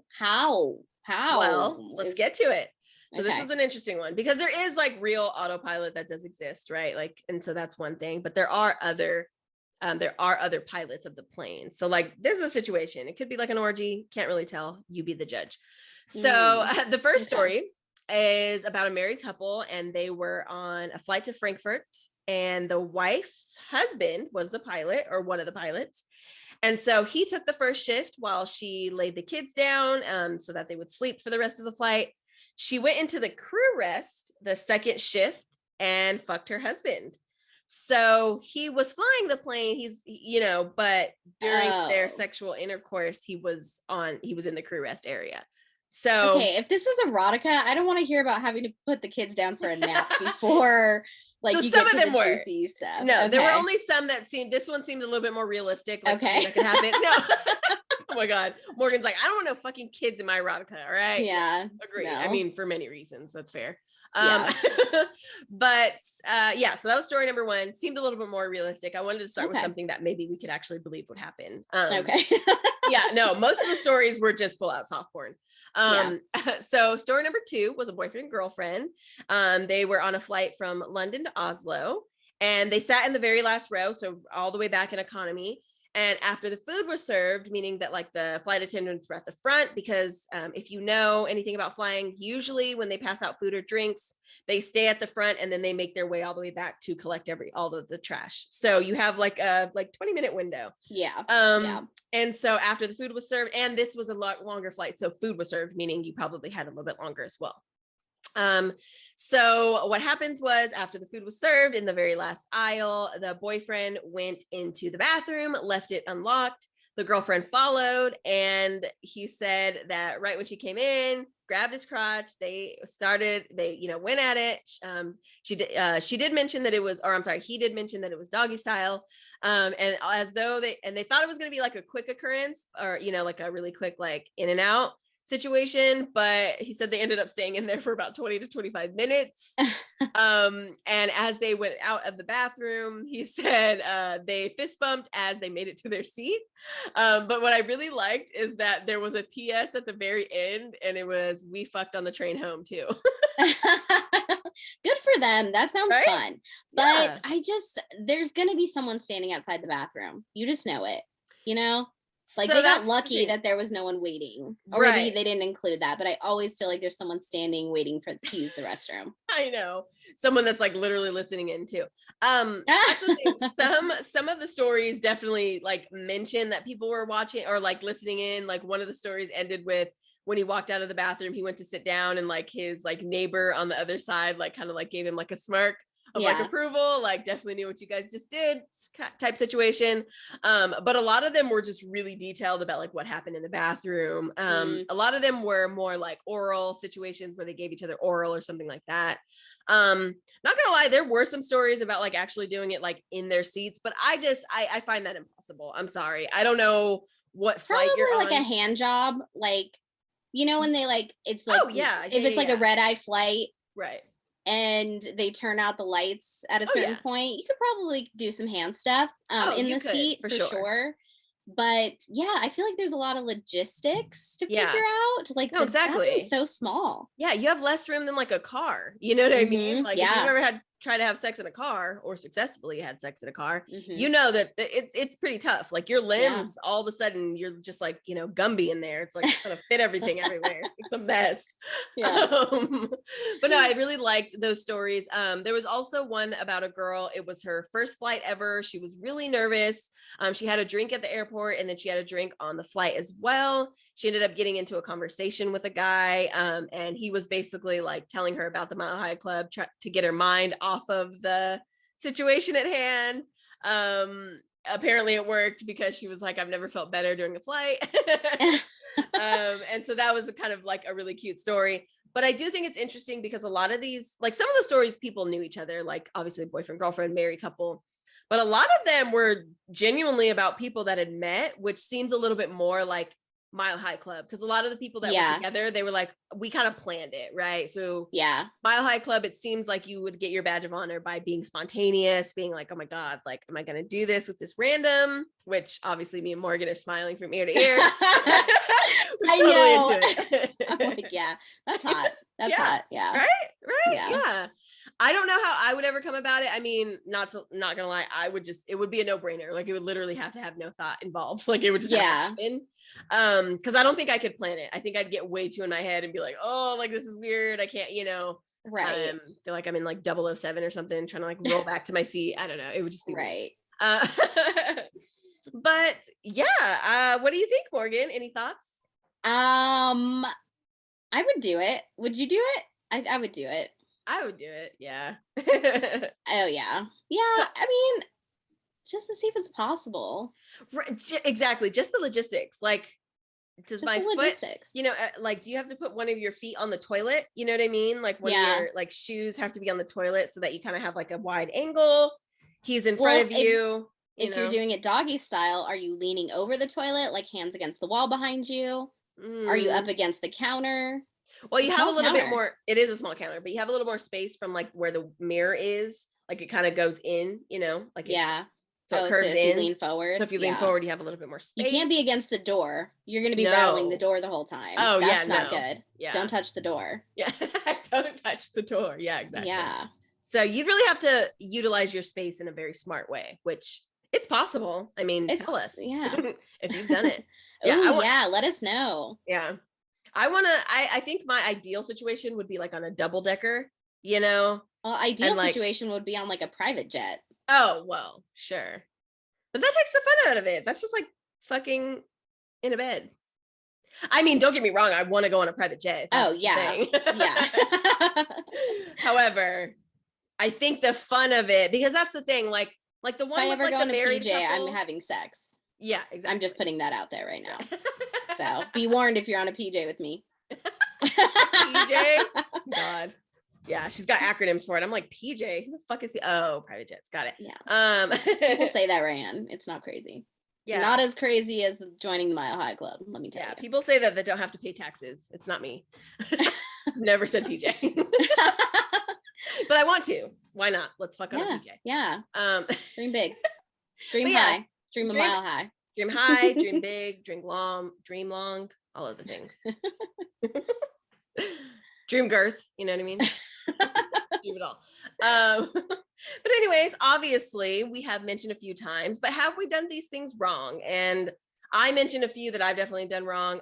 Well, let's get to it. So this is an interesting one, because there is like real autopilot that does exist, right? Like, and so that's one thing, but there are other pilots of the plane. So like, this is a situation. It could be like an orgy. Can't really tell. You be the judge. So the first story is about a married couple, and they were on a flight to Frankfurt, and the wife's husband was the pilot, or one of the pilots. And so he took the first shift while she laid the kids down so that they would sleep for the rest of the flight. She went into the crew rest, the second shift, and fucked her husband. So he was flying the plane, but during their sexual intercourse, he was in the crew rest area. So okay, if this is erotica, I don't want to hear about having to put the kids down for a nap before like so you some get to of them the juicy stuff. No, there were only some that this one seemed a little bit more realistic. Like something that could happen. No. Oh my God. Morgan's like, I don't want no fucking kids in my erotica. All right. Yeah. Agree. No. I mean, for many reasons, that's fair. But so that was story number one. Seemed a little bit more realistic. I wanted to start with something that maybe we could actually believe would happen. No, most of the stories were just full out soft porn. So story number two was a boyfriend and girlfriend. They were on a flight from London to Oslo, and they sat in the very last row, so all the way back in economy. And after the food was served, meaning that like the flight attendants were at the front, because if you know anything about flying, usually when they pass out food or drinks, they stay at the front and then they make their way all the way back to collect all of the trash. So you have like a 20-minute window. And so after the food was served, and this was a lot longer flight, so food was served, meaning you probably had a little bit longer as well. Um, so what happens was after the food was served in the very last aisle, the boyfriend went into the bathroom, left it unlocked. The girlfriend followed, and he said that right when she came in, grabbed his crotch. They went at it. She did mention that it was, or I'm sorry, he did mention that it was doggy style. And as though they thought it was going to be like a quick occurrence, or, like a really quick, like in and out situation, but he said they ended up staying in there for about 20 to 25 minutes. And as they went out of the bathroom, he said they fist bumped as they made it to their seat. But what I really liked is that there was a PS at the very end, and it was, "We fucked on the train home too." Good for them. That sounds right? fun. But there's going to be someone standing outside the bathroom. You just know it, Like, so they got lucky that there was no one waiting, or maybe they didn't include that. But I always feel like there's someone standing waiting to use the restroom. I know, someone that's like literally listening in too. That's the thing. Some of the stories definitely like mention that people were watching or like listening in. Like one of the stories ended with, when he walked out of the bathroom, he went to sit down, and like his like neighbor on the other side like kind of like gave him like a smirk of like approval, like definitely knew what you guys just did type situation. But a lot of them were just really detailed about like what happened in the bathroom. A lot of them were more like oral situations where they gave each other oral or something like that. Not gonna lie, there were some stories about like actually doing it like in their seats, but I find that impossible. I'm sorry, I don't know what flight you're on. Like a hand job, like when they like, it's like, if it's like a red eye flight, right, and they turn out the lights at a certain point, you could probably do some hand stuff in the seat for sure. But I feel like there's a lot of logistics to figure out. Like, no, exactly, so small. Yeah, you have less room than like a car. You know what I mean? Like, if you've ever tried to have sex in a car, or successfully had sex in a car, you know that it's pretty tough. Like your limbs, all of a sudden, you're just like, Gumby in there. It's like it's gonna fit everything everywhere. It's a mess. But no, I really liked those stories. There was also one about a girl. It was her first flight ever. She was really nervous. She had a drink at the airport, and then she had a drink on the flight as well. She ended up getting into a conversation with a guy, and he was basically like telling her about the Mile High Club to get her mind off of the situation at hand. Apparently it worked, because she was like, "I've never felt better during a flight." And so that was a kind of like a really cute story. But I do think it's interesting because a lot of these, like some of the stories, people knew each other, like obviously boyfriend, girlfriend, married couple. But a lot of them were genuinely about people that had met, which seems a little bit more like Mile High Club, because a lot of the people that were together, they were like, we kind of planned it, right? So Mile High Club, it seems like you would get your badge of honor by being spontaneous, being like, "Oh my God, like, am I going to do this with this random?" Which obviously me and Morgan are smiling from ear to ear. I know. I'm like, that's hot. That's hot. Yeah. Right. Yeah. I don't know how I would ever come about it. I mean, not gonna lie, it would be a no-brainer. Like, it would literally have to have no thought involved. Like, it would just have to happen. Because I don't think I could plan it. I think I'd get way too in my head and be like, "Oh, like, this is weird. I can't, right. Feel like I'm in like 007 or something, trying to like roll back to my seat. I don't know. It would just be right. But what do you think, Morgan? Any thoughts? I would do it. Would you do it? I would do it. I would do it. Yeah. Oh yeah. Yeah. I mean, just to see if it's possible. Right, exactly. Just the logistics. Like, does my foot, like, do you have to put one of your feet on the toilet? You know what I mean? Like, one of your like shoes have to be on the toilet so that you kind of have like a wide angle. He's in front of you. If you're doing it doggy style, are you leaning over the toilet, like hands against the wall behind you? Are you up against the counter? Well, you have a little bit more. It is a small counter, but you have a little more space from like where the mirror is. Like, it kind of goes in, like so it curves in. You lean forward. So if you lean forward, you have a little bit more space. You can't be against the door. You're going to be rattling the door the whole time. Oh, that's not good. Yeah, don't touch the door. Yeah, don't touch the door. Yeah, exactly. Yeah. So you really have to utilize your space in a very smart way, which it's possible. I mean, tell us if you've done it. Let us know. Yeah. I think my ideal situation would be like on a double decker, Well, ideal situation would be on like a private jet. Oh, well, sure. But that takes the fun out of it. That's just like fucking in a bed. I mean, don't get me wrong. I want to go on a private jet. Oh, yeah. Yeah. However, I think the fun of it, because that's the thing, like the one with like the married PJ, couple, I'm having sex. Yeah, exactly. I'm just putting that out there right now. So be warned if you're on a PJ with me. PJ? God. Yeah, she's got acronyms for it. I'm like, PJ, who the fuck is private jets. Got it. Yeah. People say that, Ryan. It's not crazy. Yeah. Not as crazy as joining the Mile High Club, let me tell you. Yeah, people say that they don't have to pay taxes. It's not me. Never said PJ. But I want to. Why not? Let's fuck on a PJ. Yeah. Dream big. Dream high. Dream a mile high. Dream high, dream big, dream long, all of the things. Dream girth, you know what I mean? Dream it all. But anyways, obviously we have mentioned a few times, but have we done these things wrong? And I mentioned a few that I've definitely done wrong.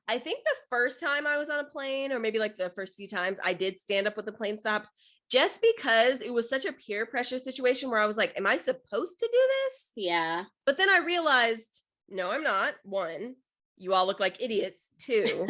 I think the first time I was on a plane, or maybe like the first few times, I did stand up with the plane stops just because it was such a peer pressure situation where I was like, am I supposed to do this? Yeah. But then I realized, no, I'm not. One, you all look like idiots. Two,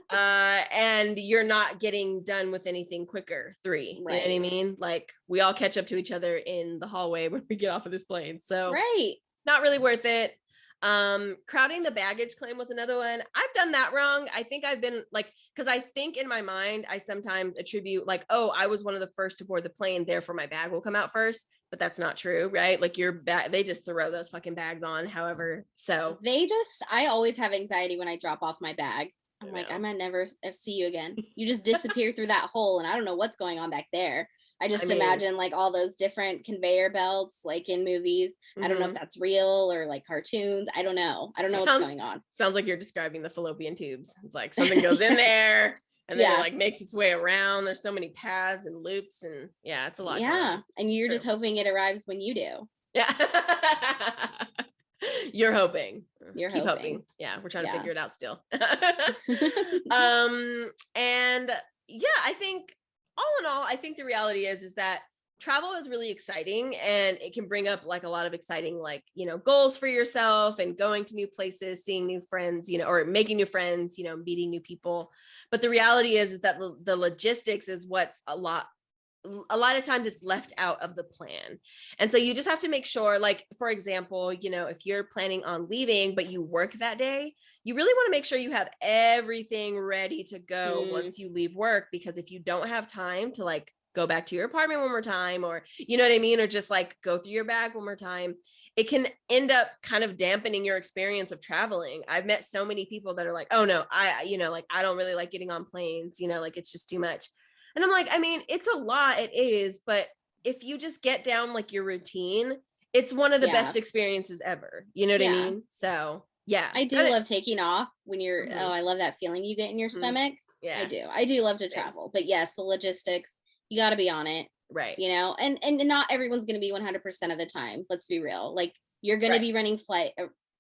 and you're not getting done with anything quicker. Three, right. You know what I mean? Like, we all catch up to each other in the hallway when we get off of this plane. So right. Not really worth it. Crowding the baggage claim was another one. I've done that wrong. I think I've been like, because I think in my mind, I sometimes attribute like, oh, I was one of the first to board the plane, therefore my bag will come out first. But that's not true, right? Like your bag, they just throw those fucking bags on. However, so I always have anxiety when I drop off my bag. I'm like, I might never see you again. You just disappear through that hole, and I don't know what's going on back there. I mean, imagine like all those different conveyor belts, like in movies. Mm-hmm. I don't know if that's real or like cartoons. I don't know what's going on. Sounds like you're describing the fallopian tubes. It's like something goes in there and then it like makes its way around. There's so many paths and loops, and it's a lot. Yeah. And you're just hoping it arrives when you do. Yeah. You're hoping. Keep hoping. Yeah. We're trying to figure it out still. And I think all in all, I think the reality is that travel is really exciting, and it can bring up like a lot of exciting, like, goals for yourself and going to new places, seeing new friends, or making new friends, meeting new people. But the reality is that the logistics is what's a lot of times it's left out of the plan. And so you just have to make sure, like, for example, if you're planning on leaving, but you work that day, you really want to make sure you have everything ready to go once you leave work, because if you don't have time to like go back to your apartment one more time, or, you know what I mean? Or just like go through your bag one more time, it can end up kind of dampening your experience of traveling. I've met so many people that are like, oh no, I don't really like getting on planes, like it's just too much. And I'm like, I mean, it's a lot, it is, but if you just get down like your routine, it's one of the best experiences ever. You know what I mean? So I do love taking off when you're, I love that feeling you get in your stomach. Yeah, I do love to travel, but yes, the logistics, you got to be on it. Right. And not everyone's going to be 100% of the time. Let's be real. Like you're going to be running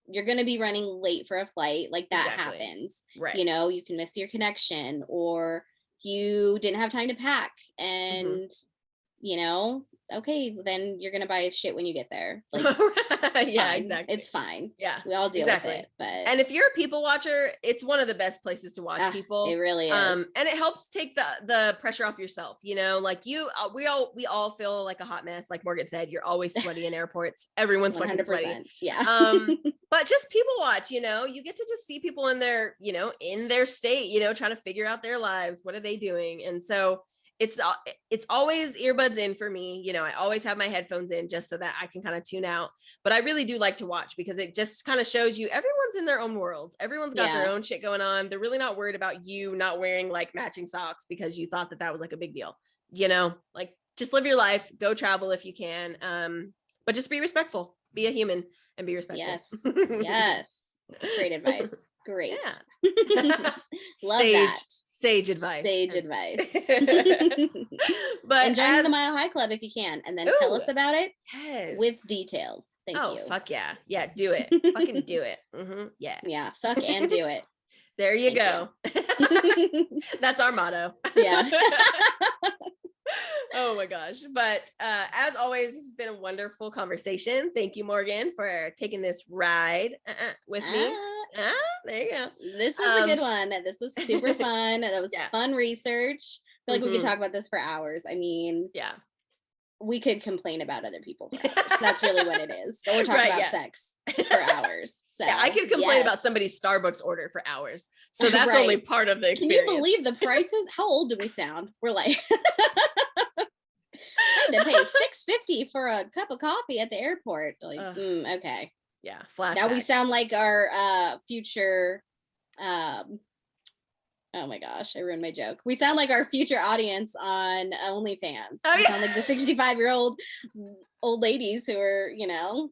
you're going to be running late for a flight. Like that happens. Right. You can miss your connection, or you didn't have time to pack, and okay, then you're gonna buy shit when you get there. Like, yeah, exactly. It's fine. Yeah, we all deal with it. But and if you're a people watcher, it's one of the best places to watch people. It really is. And it helps take the pressure off yourself. Like we all feel like a hot mess. Like Morgan said, you're always sweaty in airports. Everyone's fucking sweaty. Yeah. But just people watch. You get to just see people in their in their state. Trying to figure out their lives. What are they doing? And so it's always earbuds in for me. I always have my headphones in just so that I can kind of tune out. But I really do like to watch, because it just kind of shows you everyone's in their own world. Everyone's got their own shit going on. They're really not worried about you not wearing like matching socks because you thought that was like a big deal. Like just live your life, go travel if you can. But just be respectful, be a human, and be respectful. Yes. Yes. Great advice. Great. Yeah. Love that. Sage advice. But and join the Mile High Club if you can, and then tell us about it with details. Thank you. Oh, fuck yeah. Yeah, do it. Fucking do it. Mm-hmm. Yeah. Yeah, fuck and do it. There you go. That's our motto. Yeah. Oh my gosh. But as always, this has been a wonderful conversation. Thank you, Morgan, for taking this ride with me. There you go. This was a good one. This was super fun. That was fun research. feel like we could talk about this for hours. I mean, yeah, we could complain about other people for hours. That's really what it is. So we're talking about sex for hours. So yeah, I could complain about somebody's Starbucks order for hours. So that's only part of the experience. Can you believe the prices? How old do we sound? We're like, I had to pay $6.50 for a cup of coffee at the airport. Like, okay. Yeah, flashback. Now we sound like our future oh my gosh, I ruined my joke. We sound like our future audience on OnlyFans. We sound like the 65-year-old old ladies who are, you know.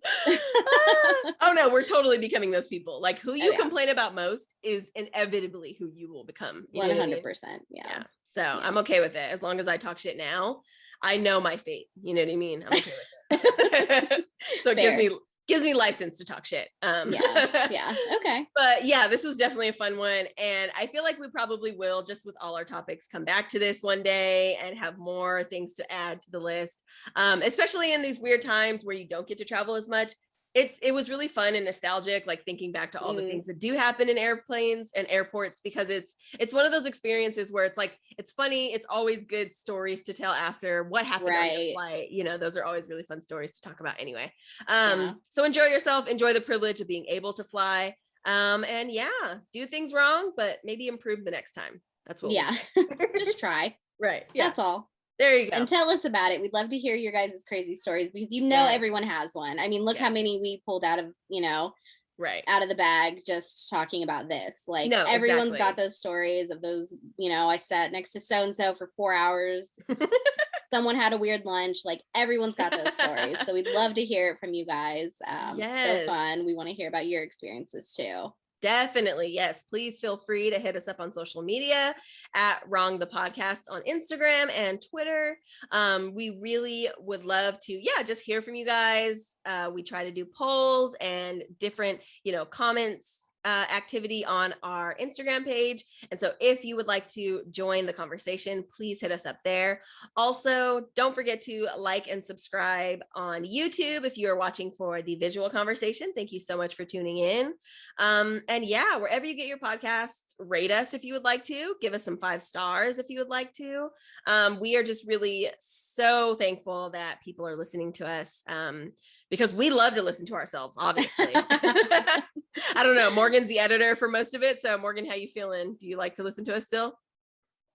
Oh no, we're totally becoming those people. Like who you complain about most is inevitably who you will become. 100%. Yeah. So I'm okay with it. As long as I talk shit now, I know my fate. You know what I mean? I'm okay with it. So it gives me license to talk shit. Okay. But yeah, this was definitely a fun one. And I feel like we probably will, just with all our topics, come back to this one day and have more things to add to the list. Especially in these weird times where you don't get to travel as much. It was really fun and nostalgic, like thinking back to all the things that do happen in airplanes and airports, because it's one of those experiences where it's like, it's funny. It's always good stories to tell after what happened on your flight. You know, those are always really fun stories to talk about anyway. So enjoy yourself, enjoy the privilege of being able to fly. And do things wrong, but maybe improve the next time. That's what just try. Right. Yeah. That's all. There you go. And tell us about it. We'd love to hear your guys' crazy stories, because everyone has one. I mean, look how many we pulled out of, out of the bag just talking about this. Like everyone's got those stories of those, I sat next to so-and-so for 4 hours. Someone had a weird lunch. Like everyone's got those stories. So we'd love to hear it from you guys. So fun. We want to hear about your experiences too. Definitely. Yes. Please feel free to hit us up on social media at Wrong the Podcast on Instagram and Twitter. We really would love to, just hear from you guys. We try to do polls and different, comments activity on our Instagram page. And so if you would like to join the conversation, please hit us up there. Also, don't forget to like and subscribe on YouTube if you are watching for the visual conversation. Thank you so much for tuning in. And wherever you get your podcasts, rate us if you would like to. Give us some 5 stars if you would like to. We are just really so thankful that people are listening to us. Because we love to listen to ourselves, obviously. I don't know. Morgan's the editor for most of it. So Morgan, how you feeling? Do you like to listen to us still?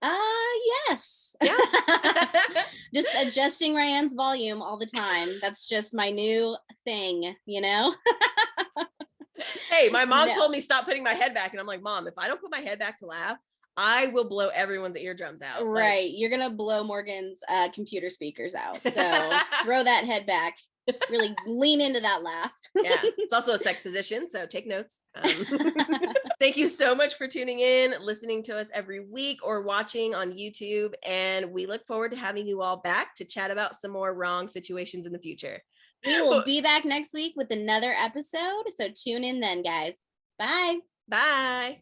Yes. Yeah. Just adjusting Ryan's volume all the time. That's just my new thing, Hey, my mom told me stop putting my head back. And I'm like, Mom, if I don't put my head back to laugh, I will blow everyone's eardrums out. Right. You're going to blow Morgan's computer speakers out. So throw that head back. Really lean into that laugh. Yeah, it's also a sex position, so take notes. Thank you so much for tuning in, listening to us every week, or watching on YouTube. And we look forward to having you all back to chat about some more wrong situations in the future. We will be back next week with another episode. So tune in then, guys. Bye. Bye.